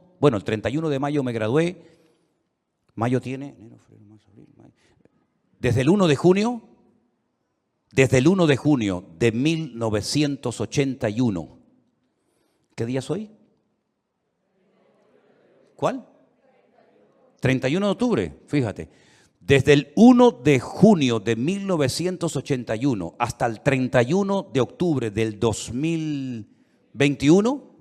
de mayo me gradué, mayo tiene, desde el 1 de junio de 1981, ¿qué día es hoy? ¿Cuál? 31 de octubre, fíjate. Desde el 1 de junio de 1981 hasta el 31 de octubre del 2021,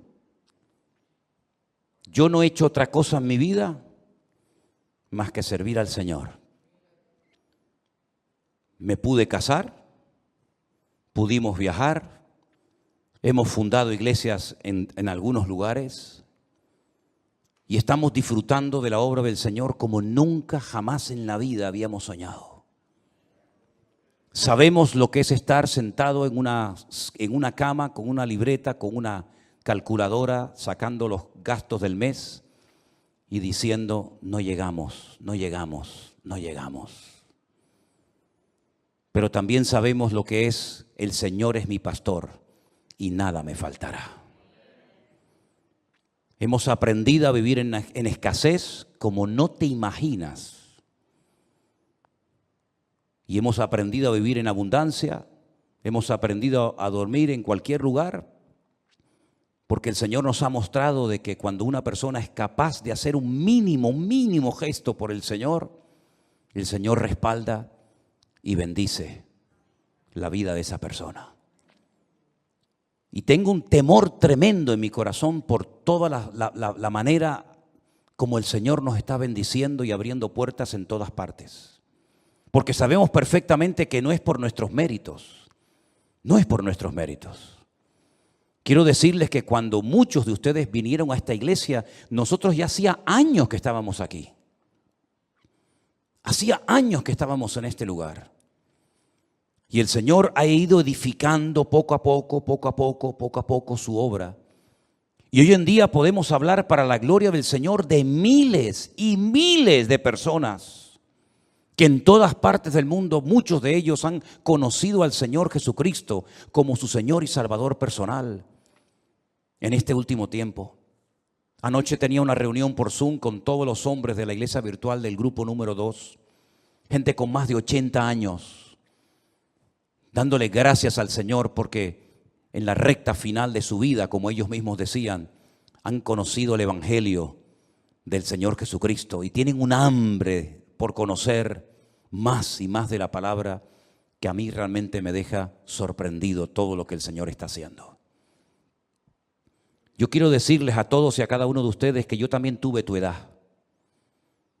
yo no he hecho otra cosa en mi vida más que servir al Señor. Me pude casar, pudimos viajar, hemos fundado iglesias en algunos lugares y estamos disfrutando de la obra del Señor como nunca jamás en la vida habíamos soñado. Sabemos lo que es estar sentado en una cama con una libreta, con una calculadora, sacando los gastos del mes y diciendo, no llegamos, no llegamos, no llegamos. Pero también sabemos lo que es, el Señor es mi pastor y nada me faltará. Hemos aprendido a vivir en escasez como no te imaginas. Y hemos aprendido a vivir en abundancia, hemos aprendido a dormir en cualquier lugar, porque el Señor nos ha mostrado de que cuando una persona es capaz de hacer un mínimo gesto por el Señor respalda y bendice la vida de esa persona. Y tengo un temor tremendo en mi corazón por toda la manera como el Señor nos está bendiciendo y abriendo puertas en todas partes. Porque sabemos perfectamente que no es por nuestros méritos, no es por nuestros méritos. Quiero decirles que cuando muchos de ustedes vinieron a esta iglesia, nosotros ya hacía años que estábamos aquí. Hacía años que estábamos en este lugar. Y el Señor ha ido edificando poco a poco su obra. Y hoy en día podemos hablar para la gloria del Señor de miles y miles de personas que en todas partes del mundo, muchos de ellos han conocido al Señor Jesucristo como su Señor y Salvador personal en este último tiempo. Anoche tenía una reunión por Zoom con todos los hombres de la iglesia virtual del grupo número 2, gente con más de 80 años. Dándole gracias al Señor porque en la recta final de su vida, como ellos mismos decían, han conocido el Evangelio del Señor Jesucristo y tienen un hambre por conocer más y más de la palabra que a mí realmente me deja sorprendido todo lo que el Señor está haciendo. Yo quiero decirles a todos y a cada uno de ustedes que yo también tuve tu edad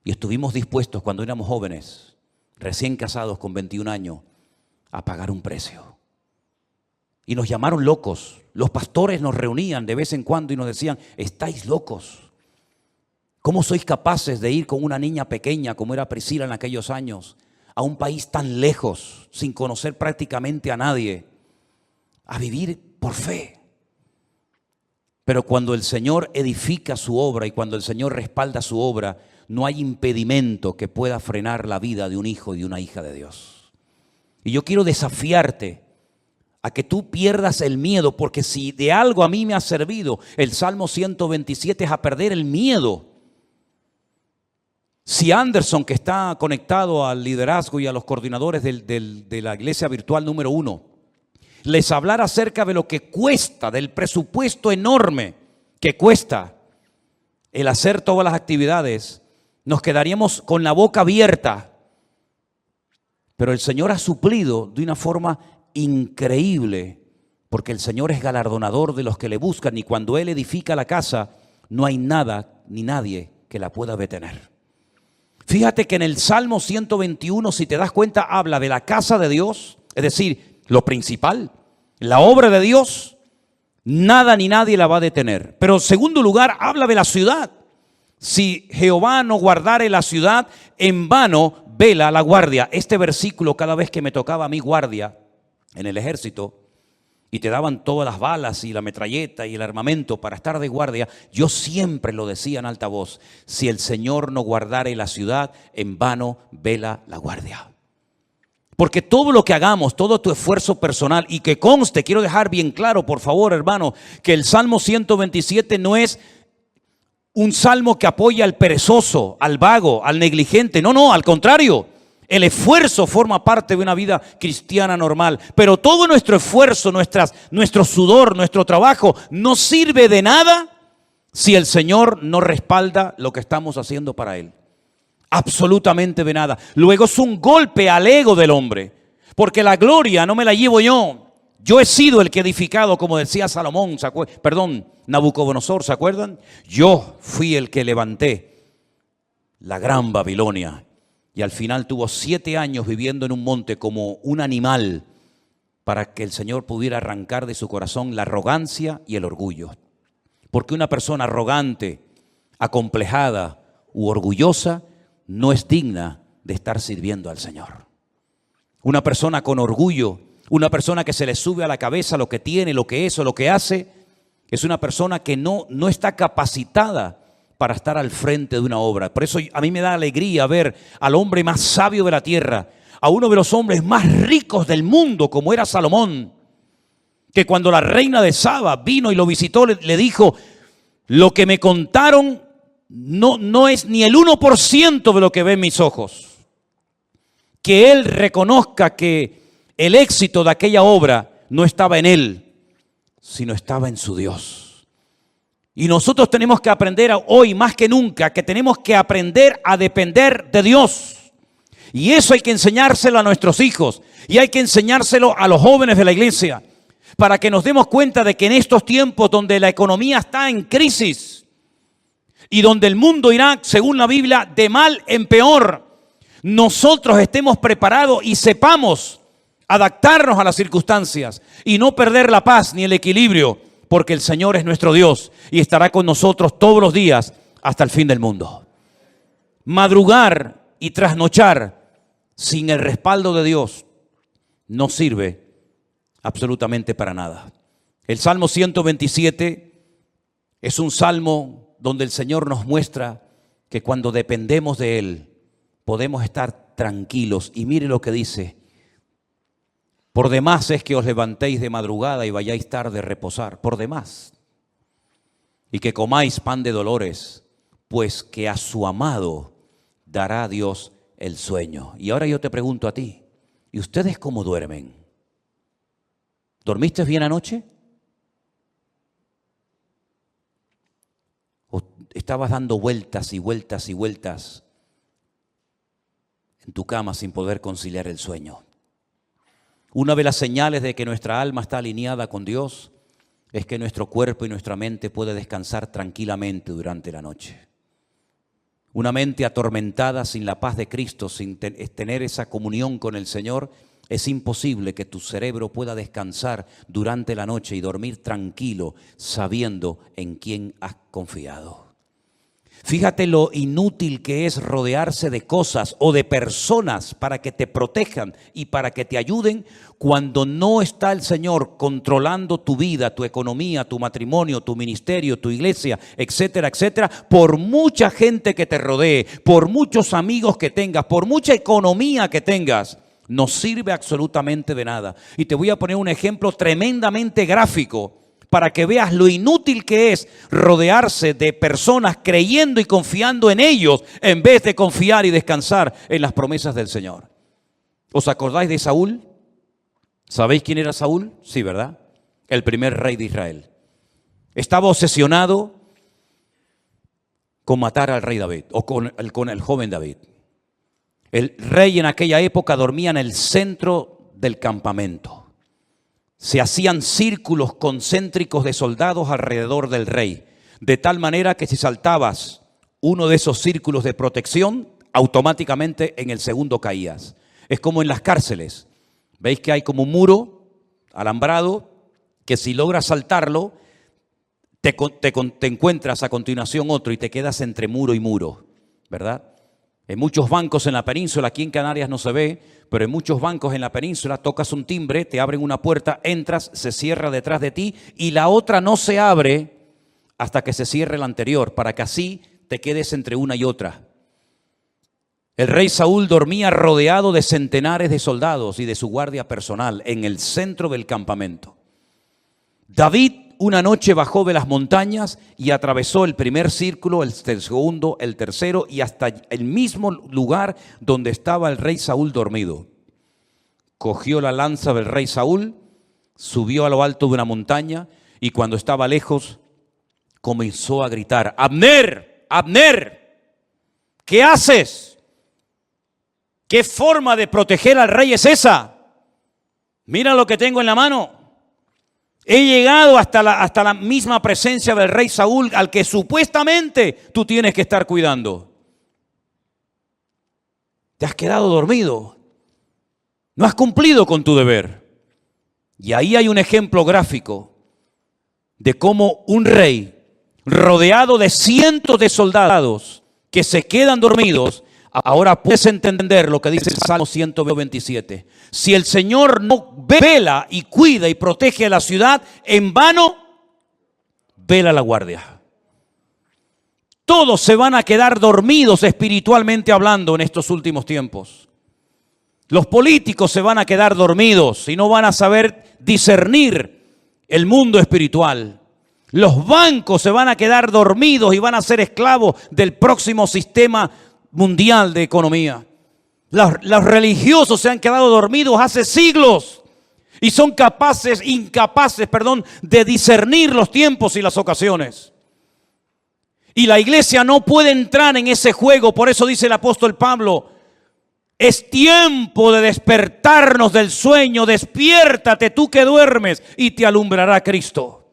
y estuvimos dispuestos cuando éramos jóvenes, recién casados con 21 años, a pagar un precio. Y nos llamaron locos. Los pastores nos reunían de vez en cuando y nos decían, estáis locos. ¿Cómo sois capaces de ir con una niña pequeña como era Priscila en aquellos años a un país tan lejos, sin conocer prácticamente a nadie, a vivir por fe? Pero cuando el Señor edifica su obra y cuando el Señor respalda su obra, no hay impedimento que pueda frenar la vida de un hijo y de una hija de Dios. Y yo quiero desafiarte a que tú pierdas el miedo, porque si de algo a mí me ha servido el Salmo 127 es a perder el miedo. Si Anderson, que está conectado al liderazgo y a los coordinadores de la iglesia virtual número 1, les hablara acerca de lo que cuesta, del presupuesto enorme que cuesta el hacer todas las actividades, nos quedaríamos con la boca abierta. Pero el Señor ha suplido de una forma increíble, porque el Señor es galardonador de los que le buscan y cuando Él edifica la casa, no hay nada ni nadie que la pueda detener. Fíjate que en el Salmo 121, si te das cuenta, habla de la casa de Dios, es decir, lo principal, la obra de Dios, nada ni nadie la va a detener. Pero en segundo lugar, habla de la ciudad. Si Jehová no guardare la ciudad, en vano vela la guardia. Este versículo, cada vez que me tocaba a mí guardia en el ejército y te daban todas las balas y la metralleta y el armamento para estar de guardia, yo siempre lo decía en alta voz: si el Señor no guardare la ciudad, en vano vela la guardia. Porque todo lo que hagamos, todo tu esfuerzo personal, y que conste, quiero dejar bien claro, por favor, hermano, que el Salmo 127 no es un salmo que apoya al perezoso, al vago, al negligente. No, al contrario. El esfuerzo forma parte de una vida cristiana normal. Pero todo nuestro esfuerzo, nuestro sudor, nuestro trabajo no sirve de nada si el Señor no respalda lo que estamos haciendo para Él. Absolutamente de nada. Luego es un golpe al ego del hombre, porque la gloria no me la llevo yo. Yo he sido el que he edificado, como decía Salomón, Nabucodonosor, ¿se acuerdan? Yo fui el que levanté la gran Babilonia. Y al final tuvo 7 años viviendo en un monte como un animal, para que el Señor pudiera arrancar de su corazón la arrogancia y el orgullo. Porque una persona arrogante, acomplejada u orgullosa no es digna de estar sirviendo al Señor. Una persona con orgullo, una persona que se le sube a la cabeza lo que tiene, lo que es o lo que hace, es una persona que no está capacitada para estar al frente de una obra. Por eso a mí me da alegría ver al hombre más sabio de la tierra, a uno de los hombres más ricos del mundo, como era Salomón, que cuando la reina de Saba vino y lo visitó, le dijo: lo que me contaron no es ni el 1% de lo que ven mis ojos. Que él reconozca que el éxito de aquella obra no estaba en él, sino estaba en su Dios. Y nosotros tenemos que aprender hoy más que nunca, que tenemos que aprender a depender de Dios. Y eso hay que enseñárselo a nuestros hijos y hay que enseñárselo a los jóvenes de la iglesia, para que nos demos cuenta de que en estos tiempos donde la economía está en crisis y donde el mundo irá, según la Biblia, de mal en peor, nosotros estemos preparados y sepamos adaptarnos a las circunstancias y no perder la paz ni el equilibrio, porque el Señor es nuestro Dios y estará con nosotros todos los días hasta el fin del mundo. Madrugar y trasnochar sin el respaldo de Dios no sirve absolutamente para nada. El Salmo 127 es un salmo donde el Señor nos muestra que cuando dependemos de Él podemos estar tranquilos. Y mire lo que dice: por demás es que os levantéis de madrugada y vayáis tarde a reposar, por demás. Y que comáis pan de dolores, pues que a su amado dará Dios el sueño. Y ahora yo te pregunto a ti, ¿y ustedes cómo duermen? ¿Dormiste bien anoche? ¿O estabas dando vueltas y vueltas y vueltas en tu cama sin poder conciliar el sueño? Una de las señales de que nuestra alma está alineada con Dios es que nuestro cuerpo y nuestra mente puede descansar tranquilamente durante la noche. Una mente atormentada sin la paz de Cristo, sin tener esa comunión con el Señor, es imposible que tu cerebro pueda descansar durante la noche y dormir tranquilo sabiendo en quién has confiado. Fíjate lo inútil que es rodearse de cosas o de personas para que te protejan y para que te ayuden cuando no está el Señor controlando tu vida, tu economía, tu matrimonio, tu ministerio, tu iglesia, etcétera, etcétera. Por mucha gente que te rodee, por muchos amigos que tengas, por mucha economía que tengas, no sirve absolutamente de nada. Y te voy a poner un ejemplo tremendamente gráfico para que veas lo inútil que es rodearse de personas creyendo y confiando en ellos en vez de confiar y descansar en las promesas del Señor. ¿Os acordáis de Saúl? ¿Sabéis quién era Saúl? Sí, ¿verdad? El primer rey de Israel. Estaba obsesionado con matar al rey David o con el joven David. El rey en aquella época dormía en el centro del campamento. Se hacían círculos concéntricos de soldados alrededor del rey, de tal manera que si saltabas uno de esos círculos de protección, automáticamente en el segundo caías. Es como en las cárceles. ¿Veis que hay como un muro alambrado que si logras saltarlo, te encuentras a continuación otro y te quedas entre muro y muro, ¿verdad? En muchos bancos en la península, aquí en Canarias no se ve, pero en muchos bancos en la península tocas un timbre, te abren una puerta, entras, se cierra detrás de ti y la otra no se abre hasta que se cierre la anterior, para que así te quedes entre una y otra. El rey Saúl dormía rodeado de centenares de soldados y de su guardia personal en el centro del campamento. David una noche bajó de las montañas y atravesó el primer círculo, el segundo, el tercero y hasta el mismo lugar donde estaba el rey Saúl dormido. Cogió la lanza del rey Saúl, subió a lo alto de una montaña y cuando estaba lejos comenzó a gritar: Abner, Abner, ¿qué haces? ¿Qué forma de proteger al rey es esa? Mira lo que tengo en la mano. He llegado hasta la misma presencia del rey Saúl, al que supuestamente tú tienes que estar cuidando. Te has quedado dormido. No has cumplido con tu deber. Y ahí hay un ejemplo gráfico de cómo un rey rodeado de cientos de soldados que se quedan dormidos. Ahora puedes entender lo que dice el Salmo 127. Si el Señor no vela y cuida y protege a la ciudad, en vano vela la guardia. Todos se van a quedar dormidos espiritualmente hablando en estos últimos tiempos. Los políticos se van a quedar dormidos y no van a saber discernir el mundo espiritual. Los bancos se van a quedar dormidos y van a ser esclavos del próximo sistema mundial de economía. Los religiosos se han quedado dormidos hace siglos y son incapaces de discernir los tiempos y las ocasiones. Y la iglesia no puede entrar en ese juego. Por eso dice el apóstol Pablo: es tiempo de despertarnos del sueño. Despiértate tú que duermes y te alumbrará Cristo.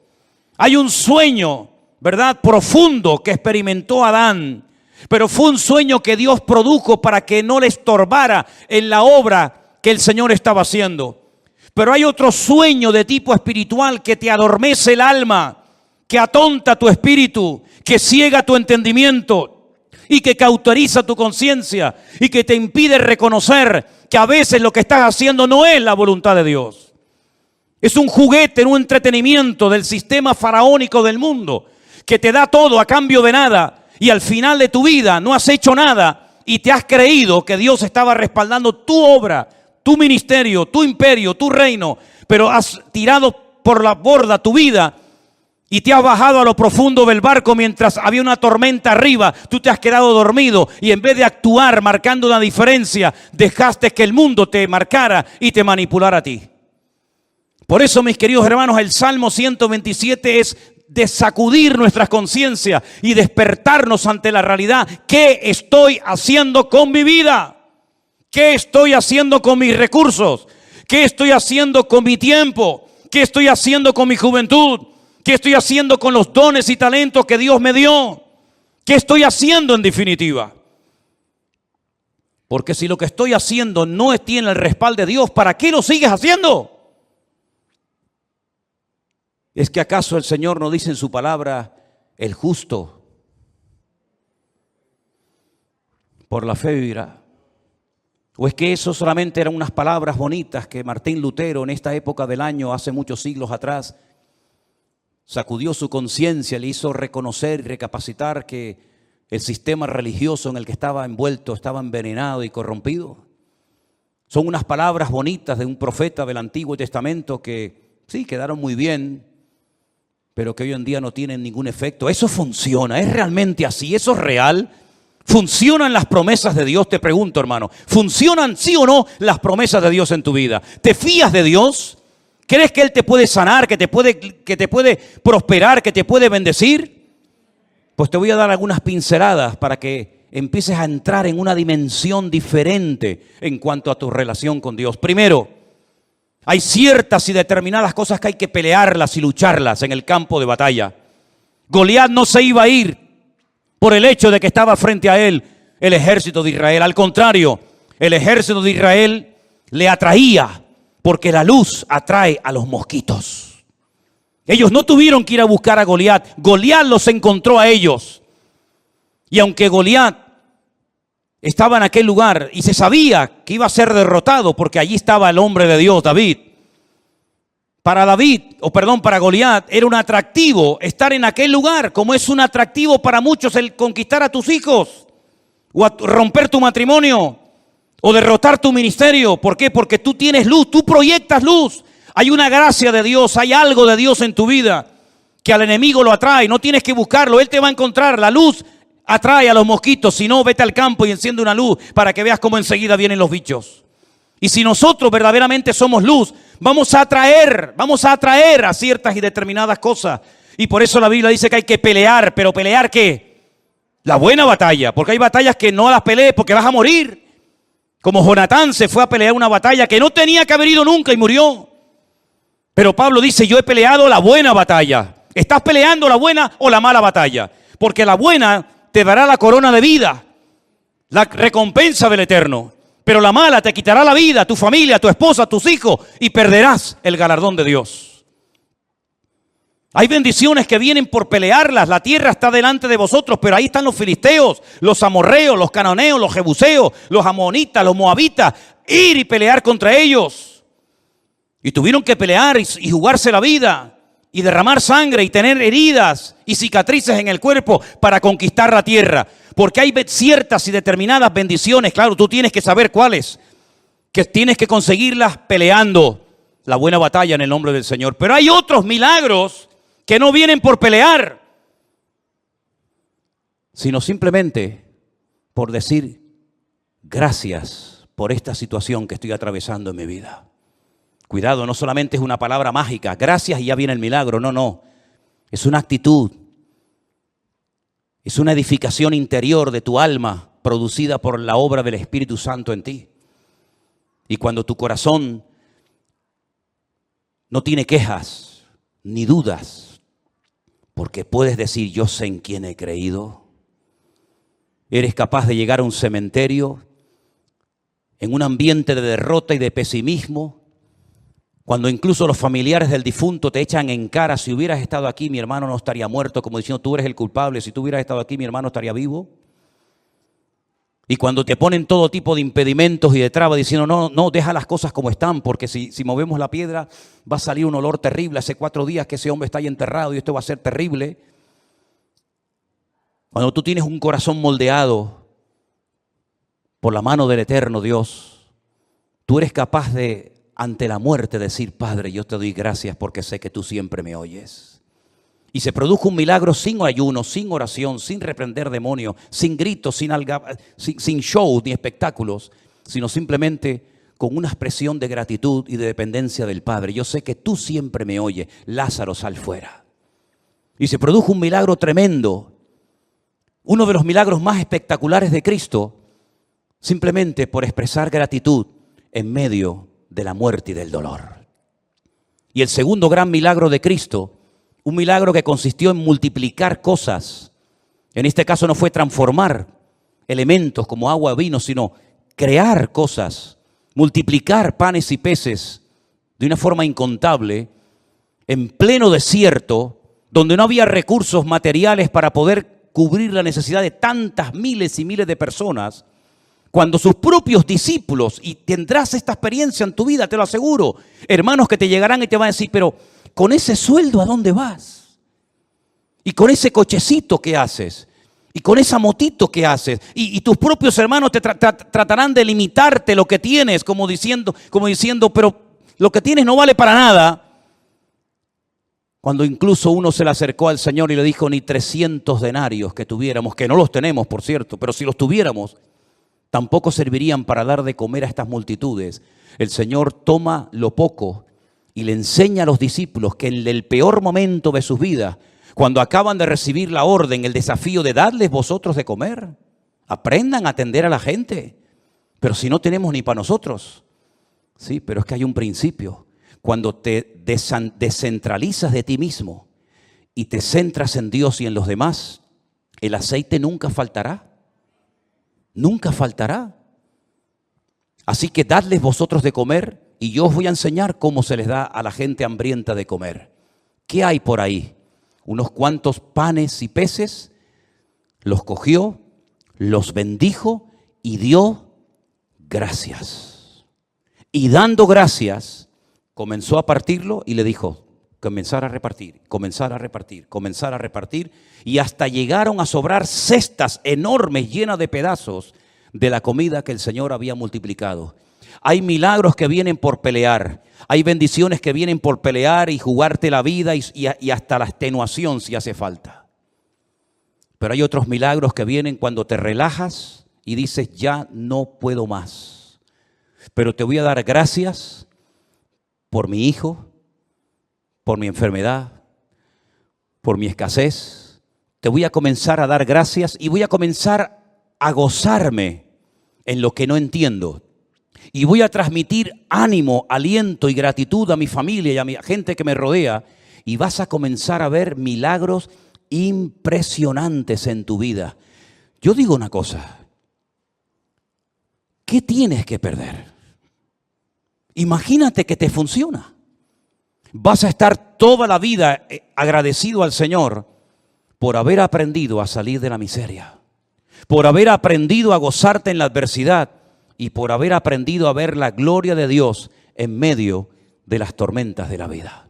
Hay un sueño, ¿verdad?, profundo que experimentó Adán. Pero fue un sueño que Dios produjo para que no le estorbara en la obra que el Señor estaba haciendo. Pero hay otro sueño de tipo espiritual que te adormece el alma, que atonta tu espíritu, que ciega tu entendimiento y que cauteriza tu conciencia y que te impide reconocer que a veces lo que estás haciendo no es la voluntad de Dios. Es un juguete, un entretenimiento del sistema faraónico del mundo que te da todo a cambio de nada. Y al final de tu vida no has hecho nada y te has creído que Dios estaba respaldando tu obra, tu ministerio, tu imperio, tu reino, pero has tirado por la borda tu vida y te has bajado a lo profundo del barco mientras había una tormenta arriba. Tú te has quedado dormido y en vez de actuar marcando una diferencia, dejaste que el mundo te marcara y te manipulara a ti. Por eso, mis queridos hermanos, el Salmo 127 es de sacudir nuestras conciencias y despertarnos ante la realidad. ¿Qué estoy haciendo con mi vida? ¿Qué estoy haciendo con mis recursos? ¿Qué estoy haciendo con mi tiempo? ¿Qué estoy haciendo con mi juventud? ¿Qué estoy haciendo con los dones y talentos que Dios me dio? ¿Qué estoy haciendo en definitiva? Porque si lo que estoy haciendo no tiene el respaldo de Dios, ¿para qué lo sigues haciendo? ¿Es que acaso el Señor no dice en su palabra: el justo por la fe vivirá? ¿O es que eso solamente eran unas palabras bonitas que Martín Lutero en esta época del año, hace muchos siglos atrás, sacudió su conciencia, le hizo reconocer y recapacitar que el sistema religioso en el que estaba envuelto estaba envenenado y corrompido? Son unas palabras bonitas de un profeta del Antiguo Testamento que sí quedaron muy bien, pero que hoy en día no tienen ningún efecto. Eso funciona, es realmente así, eso es real. ¿Funcionan las promesas de Dios? Te pregunto, hermano. ¿Funcionan sí o no las promesas de Dios en tu vida? ¿Te fías de Dios? ¿Crees que Él te puede sanar, que te puede prosperar, que te puede bendecir? Pues te voy a dar algunas pinceladas para que empieces a entrar en una dimensión diferente en cuanto a tu relación con Dios. Primero, hay ciertas y determinadas cosas que hay que pelearlas y lucharlas en el campo de batalla. Goliat no se iba a ir por el hecho de que estaba frente a él el ejército de Israel. Al contrario, el ejército de Israel le atraía, porque la luz atrae a los mosquitos. Ellos no tuvieron que ir a buscar a Goliat. Goliat los encontró a ellos. Y aunque Goliat estaba en aquel lugar y se sabía que iba a ser derrotado porque allí estaba el hombre de Dios, David. Para Goliat era un atractivo estar en aquel lugar, como es un atractivo para muchos el conquistar a tus hijos, o romper tu matrimonio, o derrotar tu ministerio. ¿Por qué? Porque tú tienes luz, tú proyectas luz. Hay una gracia de Dios, hay algo de Dios en tu vida que al enemigo lo atrae. No tienes que buscarlo, él te va a encontrar. La luz atrae a los mosquitos. Si no, vete al campo y enciende una luz para que veas cómo enseguida vienen los bichos. Y si nosotros verdaderamente somos luz, vamos a atraer a ciertas y determinadas cosas. Y por eso la Biblia dice que hay que pelear, pero ¿pelear qué? La buena batalla, porque hay batallas que no las pelees porque vas a morir. Como Jonatán se fue a pelear una batalla que no tenía que haber ido nunca y murió. Pero Pablo dice, yo he peleado la buena batalla. ¿Estás peleando la buena o la mala batalla? Porque la buena te dará la corona de vida, la recompensa del Eterno. Pero la mala te quitará la vida, tu familia, tu esposa, tus hijos, y perderás el galardón de Dios. Hay bendiciones que vienen por pelearlas. La tierra está delante de vosotros, pero ahí están los filisteos, los amorreos, los cananeos, los jebuseos, los amonitas, los moabitas. Ir y pelear contra ellos. Y tuvieron que pelear y jugarse la vida y derramar sangre y tener heridas y cicatrices en el cuerpo para conquistar la tierra. Porque hay ciertas y determinadas bendiciones, claro, tú tienes que saber cuáles, que tienes que conseguirlas peleando la buena batalla en el nombre del Señor. Pero hay otros milagros que no vienen por pelear, sino simplemente por decir gracias por esta situación que estoy atravesando en mi vida. Cuidado, no solamente es una palabra mágica, gracias y ya viene el milagro, no. Es una actitud, es una edificación interior de tu alma producida por la obra del Espíritu Santo en ti. Y cuando tu corazón no tiene quejas ni dudas, porque puedes decir, yo sé en quién he creído. Eres capaz de llegar a un cementerio en un ambiente de derrota y de pesimismo, cuando incluso los familiares del difunto te echan en cara, si hubieras estado aquí mi hermano no estaría muerto, como diciendo tú eres el culpable, si tú hubieras estado aquí mi hermano estaría vivo. Y cuando te ponen todo tipo de impedimentos y de trabas diciendo no, deja las cosas como están, porque si movemos la piedra va a salir un olor terrible. Hace 4 días que ese hombre está ahí enterrado y esto va a ser terrible. Cuando tú tienes un corazón moldeado por la mano del eterno Dios, tú eres capaz de, ante la muerte, decir, Padre, yo te doy gracias porque sé que tú siempre me oyes. Y se produjo un milagro sin ayuno, sin oración, sin reprender demonios, sin gritos, sin shows ni espectáculos, sino simplemente con una expresión de gratitud y de dependencia del Padre. Yo sé que tú siempre me oyes. Lázaro, sal fuera. Y se produjo un milagro tremendo, uno de los milagros más espectaculares de Cristo, simplemente por expresar gratitud en medio de la muerte y del dolor. Y el segundo gran milagro de Cristo, un milagro que consistió en multiplicar cosas. En este caso no fue transformar elementos como agua o vino, sino crear cosas, multiplicar panes y peces de una forma incontable, en pleno desierto, donde no había recursos materiales para poder cubrir la necesidad de tantas miles y miles de personas. Cuando sus propios discípulos, y tendrás esta experiencia en tu vida, te lo aseguro, hermanos que te llegarán y te van a decir, pero con ese sueldo, ¿a dónde vas? Y con ese cochecito, ¿qué haces? Y con esa motito, ¿qué haces? Y tus propios hermanos te tratarán de limitarte lo que tienes, como diciendo, pero lo que tienes no vale para nada. Cuando incluso uno se le acercó al Señor y le dijo, ni 300 denarios que tuviéramos, que no los tenemos, por cierto, pero si los tuviéramos, tampoco servirían para dar de comer a estas multitudes. El Señor toma lo poco y le enseña a los discípulos que en el peor momento de sus vidas, cuando acaban de recibir la orden, el desafío de darles vosotros de comer, aprendan a atender a la gente. Pero si no tenemos ni para nosotros. Sí, pero es que hay un principio. Cuando te descentralizas de ti mismo y te centras en Dios y en los demás, el aceite nunca faltará. Nunca faltará. Así que dadles vosotros de comer y yo os voy a enseñar cómo se les da a la gente hambrienta de comer. ¿Qué hay por ahí? Unos cuantos panes y peces, los cogió, los bendijo y dio gracias. Y dando gracias, comenzó a partirlo y le dijo, comenzar a repartir, comenzar a repartir, comenzar a repartir, y hasta llegaron a sobrar cestas enormes llenas de pedazos de la comida que el Señor había multiplicado. Hay milagros que vienen por pelear, hay bendiciones que vienen por pelear y jugarte la vida y hasta la extenuación si hace falta. Pero hay otros milagros que vienen cuando te relajas y dices, ya no puedo más. Pero te voy a dar gracias por mi hijo, por mi enfermedad, por mi escasez. Te voy a comenzar a dar gracias y voy a comenzar a gozarme en lo que no entiendo. Y voy a transmitir ánimo, aliento y gratitud a mi familia y a mi gente que me rodea. Y vas a comenzar a ver milagros impresionantes en tu vida. Yo digo una cosa. ¿Qué tienes que perder? Imagínate que te funciona. Vas a estar toda la vida agradecido al Señor por haber aprendido a salir de la miseria, por haber aprendido a gozarte en la adversidad y por haber aprendido a ver la gloria de Dios en medio de las tormentas de la vida.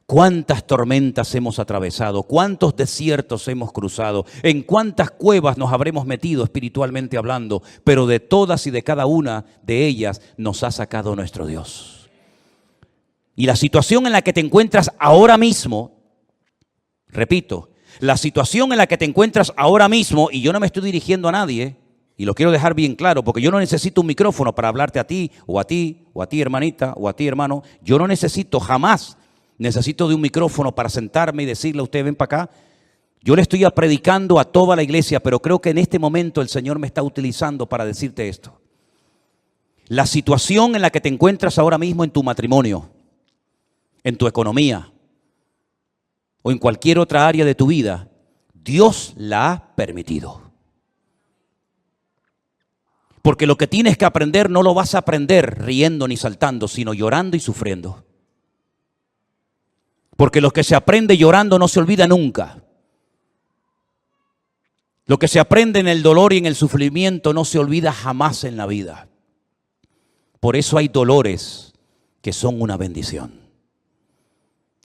¿Cuántas tormentas hemos atravesado? ¿Cuántos desiertos hemos cruzado? ¿En cuántas cuevas nos habremos metido espiritualmente hablando? Pero de todas y de cada una de ellas nos ha sacado nuestro Dios. Y la situación en la que te encuentras ahora mismo, repito, la situación en la que te encuentras ahora mismo, y yo no me estoy dirigiendo a nadie, y lo quiero dejar bien claro, porque yo no necesito un micrófono para hablarte a ti, o a ti, o a ti hermanita, o a ti hermano. Yo no necesito, jamás necesito de un micrófono para sentarme y decirle a usted, ven para acá. Yo le estoy predicando a toda la iglesia, pero creo que en este momento el Señor me está utilizando para decirte esto. La situación en la que te encuentras ahora mismo en tu matrimonio, en tu economía o en cualquier otra área de tu vida, Dios la ha permitido. Porque lo que tienes que aprender no lo vas a aprender riendo ni saltando, sino llorando y sufriendo. Porque lo que se aprende llorando no se olvida nunca. Lo que se aprende en el dolor y en el sufrimiento no se olvida jamás en la vida. Por eso hay dolores que son una bendición.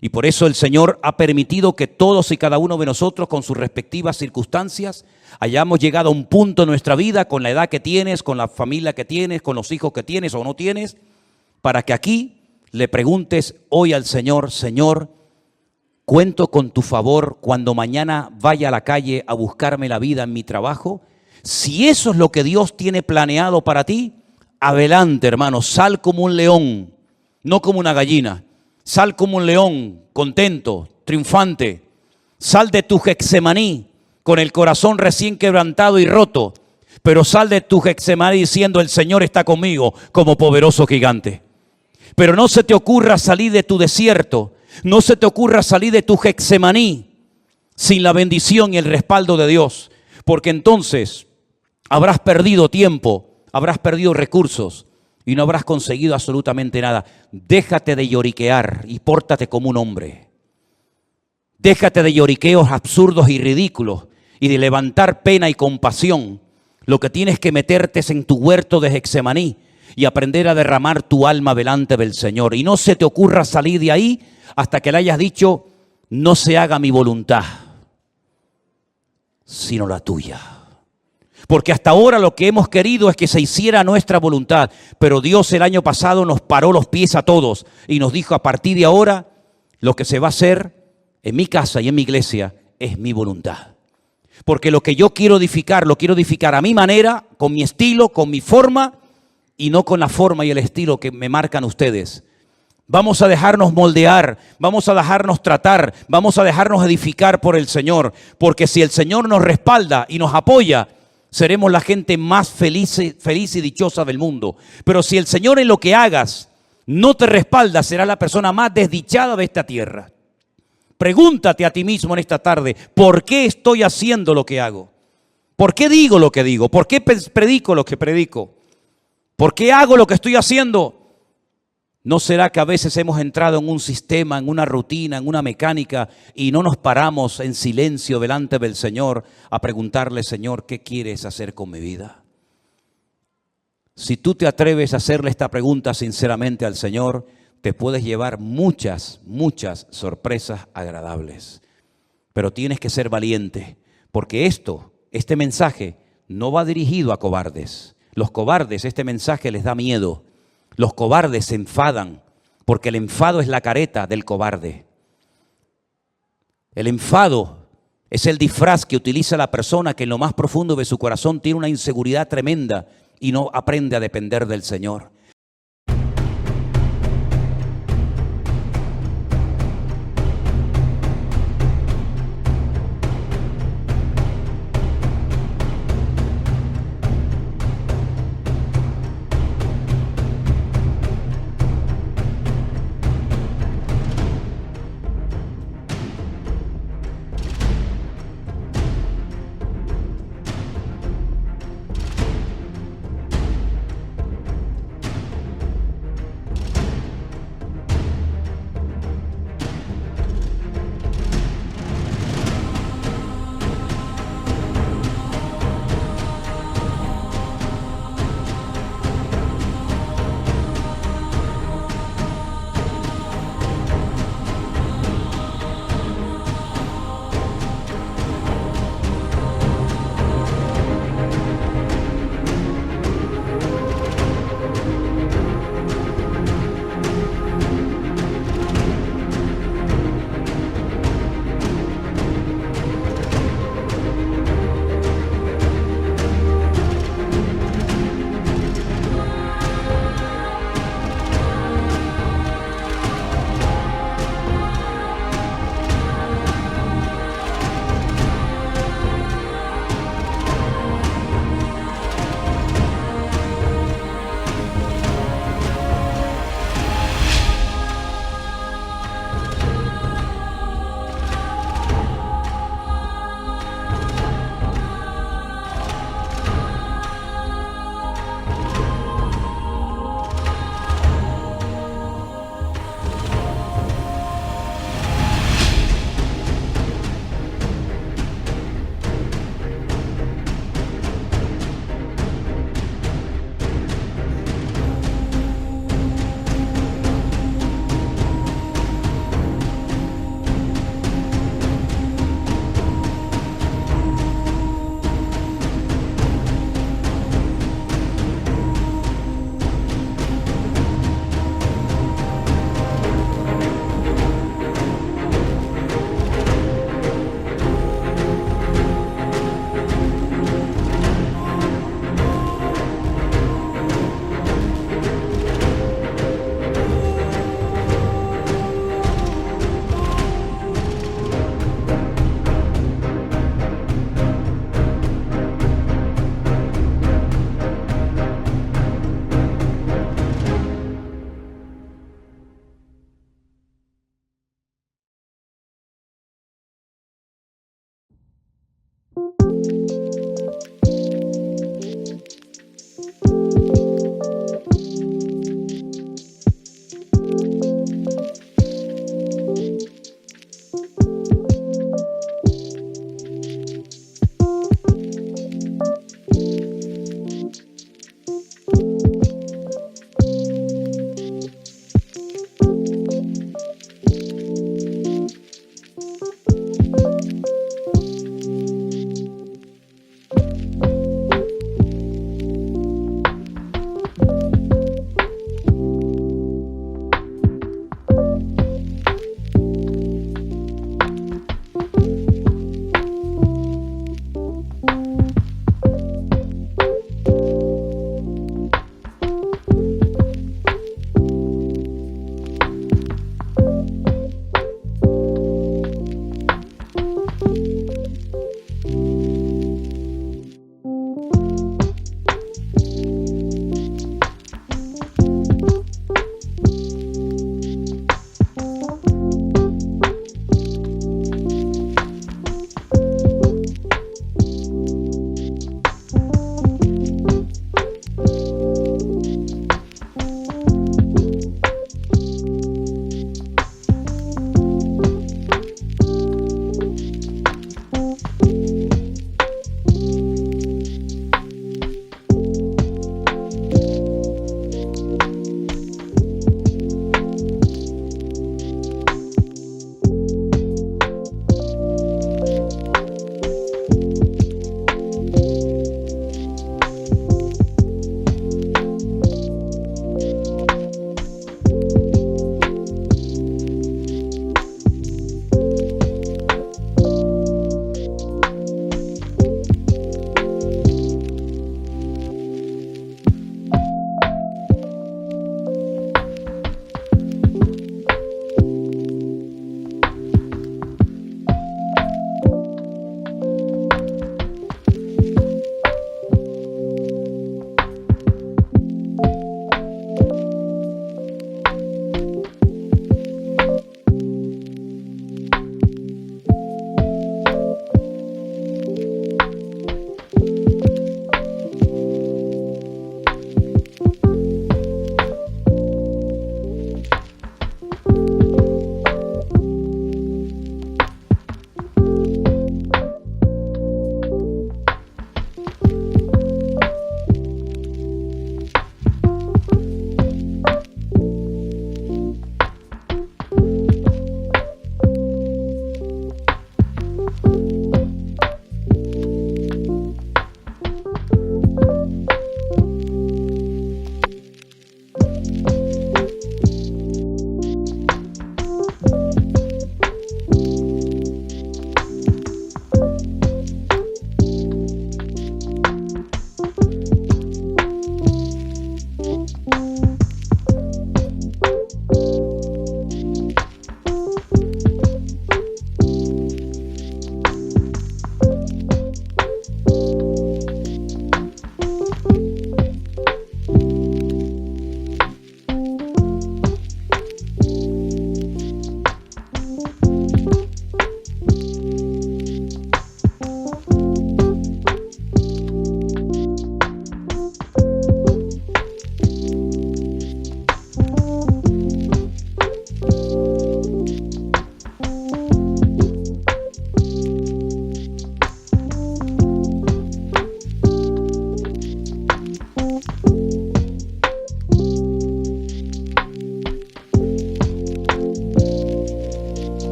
Y por eso el Señor ha permitido que todos y cada uno de nosotros, con sus respectivas circunstancias, hayamos llegado a un punto en nuestra vida, con la edad que tienes, con la familia que tienes, con los hijos que tienes o no tienes, para que aquí le preguntes hoy al Señor, Señor, cuento con tu favor cuando mañana vaya a la calle a buscarme la vida en mi trabajo. Si eso es lo que Dios tiene planeado para ti, adelante, hermano, sal como un león, no como una gallina. Sal como un león, contento, triunfante. Sal de tu Getsemaní con el corazón recién quebrantado y roto, pero sal de tu Getsemaní diciendo, el Señor está conmigo como poderoso gigante. Pero no se te ocurra salir de tu desierto, no se te ocurra salir de tu Getsemaní sin la bendición y el respaldo de Dios, porque entonces habrás perdido tiempo, habrás perdido recursos y no habrás conseguido absolutamente nada. Déjate de lloriquear y pórtate como un hombre. Déjate de lloriqueos absurdos y ridículos y de levantar pena y compasión. Lo que tienes que meterte es en tu huerto de Getsemaní y aprender a derramar tu alma delante del Señor. Y no se te ocurra salir de ahí hasta que le hayas dicho, no se haga mi voluntad, sino la tuya. Porque hasta ahora lo que hemos querido es que se hiciera nuestra voluntad, pero Dios el año pasado nos paró los pies a todos y nos dijo, a partir de ahora, lo que se va a hacer en mi casa y en mi iglesia es mi voluntad. Porque lo que yo quiero edificar, lo quiero edificar a mi manera, con mi estilo, con mi forma, y no con la forma y el estilo que me marcan ustedes. Vamos a dejarnos moldear, vamos a dejarnos tratar, vamos a dejarnos edificar por el Señor. Porque si el Señor nos respalda y nos apoya, seremos la gente más feliz y dichosa del mundo. Pero si el Señor en lo que hagas no te respalda, serás la persona más desdichada de esta tierra. Pregúntate a ti mismo en esta tarde, ¿por qué estoy haciendo lo que hago? ¿Por qué digo lo que digo? ¿Por qué predico lo que predico? ¿Por qué hago lo que estoy haciendo? ¿No será que a veces hemos entrado en un sistema, en una rutina, en una mecánica y no nos paramos en silencio delante del Señor a preguntarle, Señor, ¿qué quieres hacer con mi vida? Si tú te atreves a hacerle esta pregunta sinceramente al Señor, te puedes llevar muchas sorpresas agradables. Pero tienes que ser valiente, porque este mensaje no va dirigido a cobardes. Los cobardes, este mensaje les da miedo. Los cobardes se enfadan, porque el enfado es la careta del cobarde. El enfado es el disfraz que utiliza la persona que en lo más profundo de su corazón tiene una inseguridad tremenda y no aprende a depender del Señor.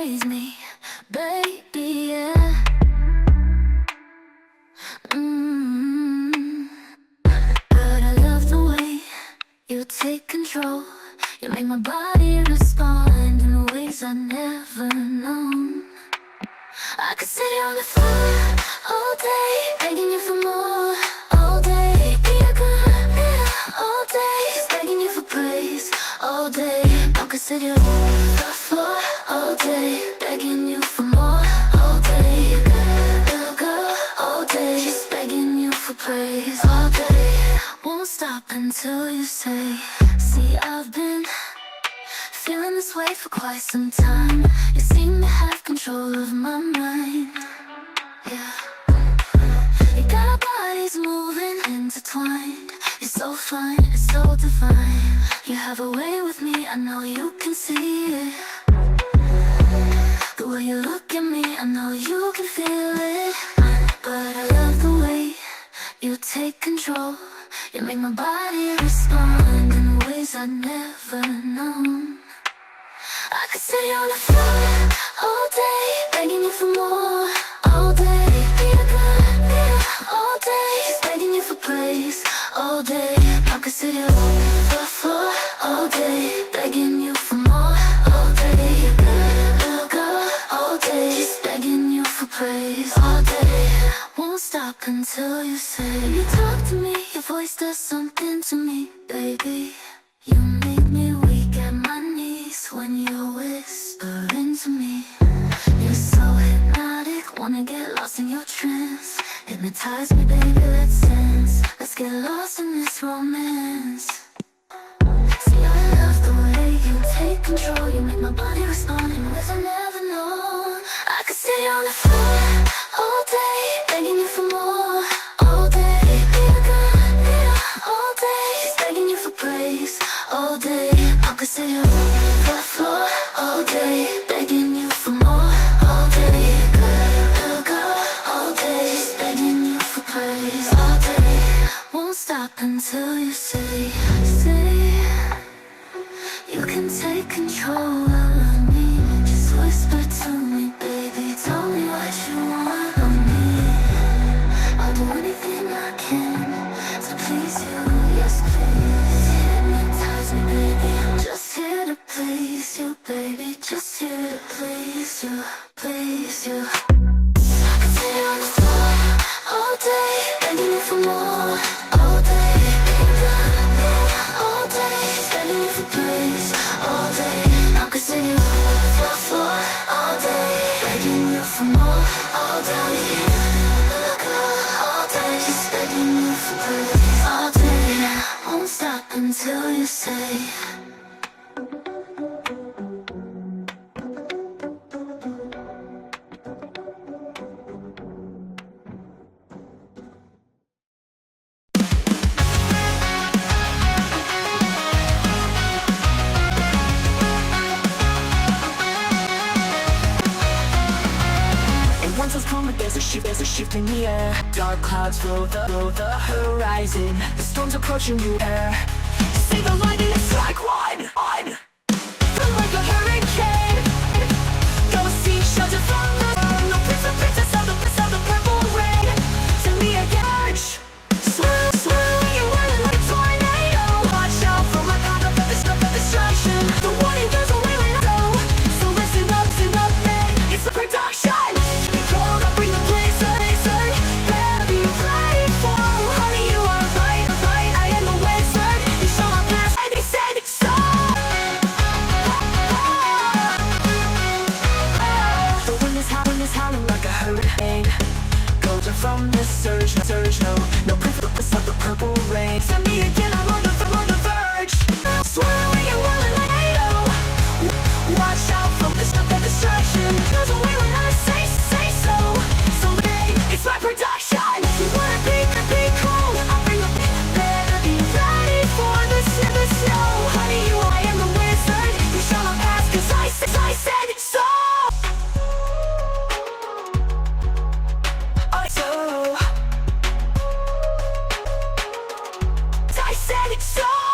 amaze me, baby, yeah. But I love the way you take control. You make my body respond in ways I've never known. I could sit here on the floor all day, begging you for more. All day, be a good man. All day, just begging you for praise. All day, I could sit here on the floor all day, begging you for more. All day, good girl. All day, just begging you for praise. All day, won't stop until you say. See, I've been feeling this way for quite some time. You seem to have control of my mind. Yeah. You got our bodies moving, intertwined. You're so fine, it's so divine. You have a way with me, I know you can see it. The way you look at me, I know you can feel it. But I love the way you take control. You make my body respond in ways I've never known. I could sit here on the floor all day, begging you for more. All day, be a good girl. All day, just begging you for praise. All day, I could sit here on the floor all day, begging you for more. All day, good girl. All day, just begging you for praise. All day, won't stop until you say. You talk to me, your voice does something to me, baby. You make me weak at my knees when you're whispering to me. You're so hypnotic, wanna get lost in your trance. Hypnotize me, baby, let's dance. Let's get lost in this romance. See, I love the way you take control. You make my body respond in ways I've never known. I could sit here on the floor all day, begging you for more. All day, be a good girl. All day, just begging you for praise. All day, I could sit here on the floor all day, begging you for more. All day, good girl. All day, just begging you for praise. All day, won't stop until you say, you can take control of me. Just whisper to me, baby. Tell me what you want of me. I'll do anything I can to please you. Yes, please. Hypnotize me, baby. I'm just here to please you, baby. Just here to please you, please you. I can sit on the floor all day, begging you for more. All day, all day, begging you for praise. All day, I can sit on the floor all day, begging you for more. All day, all day, just begging you for praise. All day, won't stop until you say. There's a shift in the air. Dark clouds fill the horizon. The storm's approaching you air. See the lightning, it's like one. Feel like a hurricane. Go seek shelter from the sun. No princess of the purple rain. To me again. Swirl, you running like a tornado. Watch out for my path of destruction. The warning goes away when I go. So listen up, man. It's the production. From this surge, no purpose of the purple rain. Send me again, I'm on the verge. Swirling and whirling like a tornado. Watch out from this destruction. Goes away when I say so. So hey, it's my production. You wanna be cool? I'll bring a better. Be ready for the snow. Honey, I am the wizard. You shall not pass, 'cause I said so. I said it's so.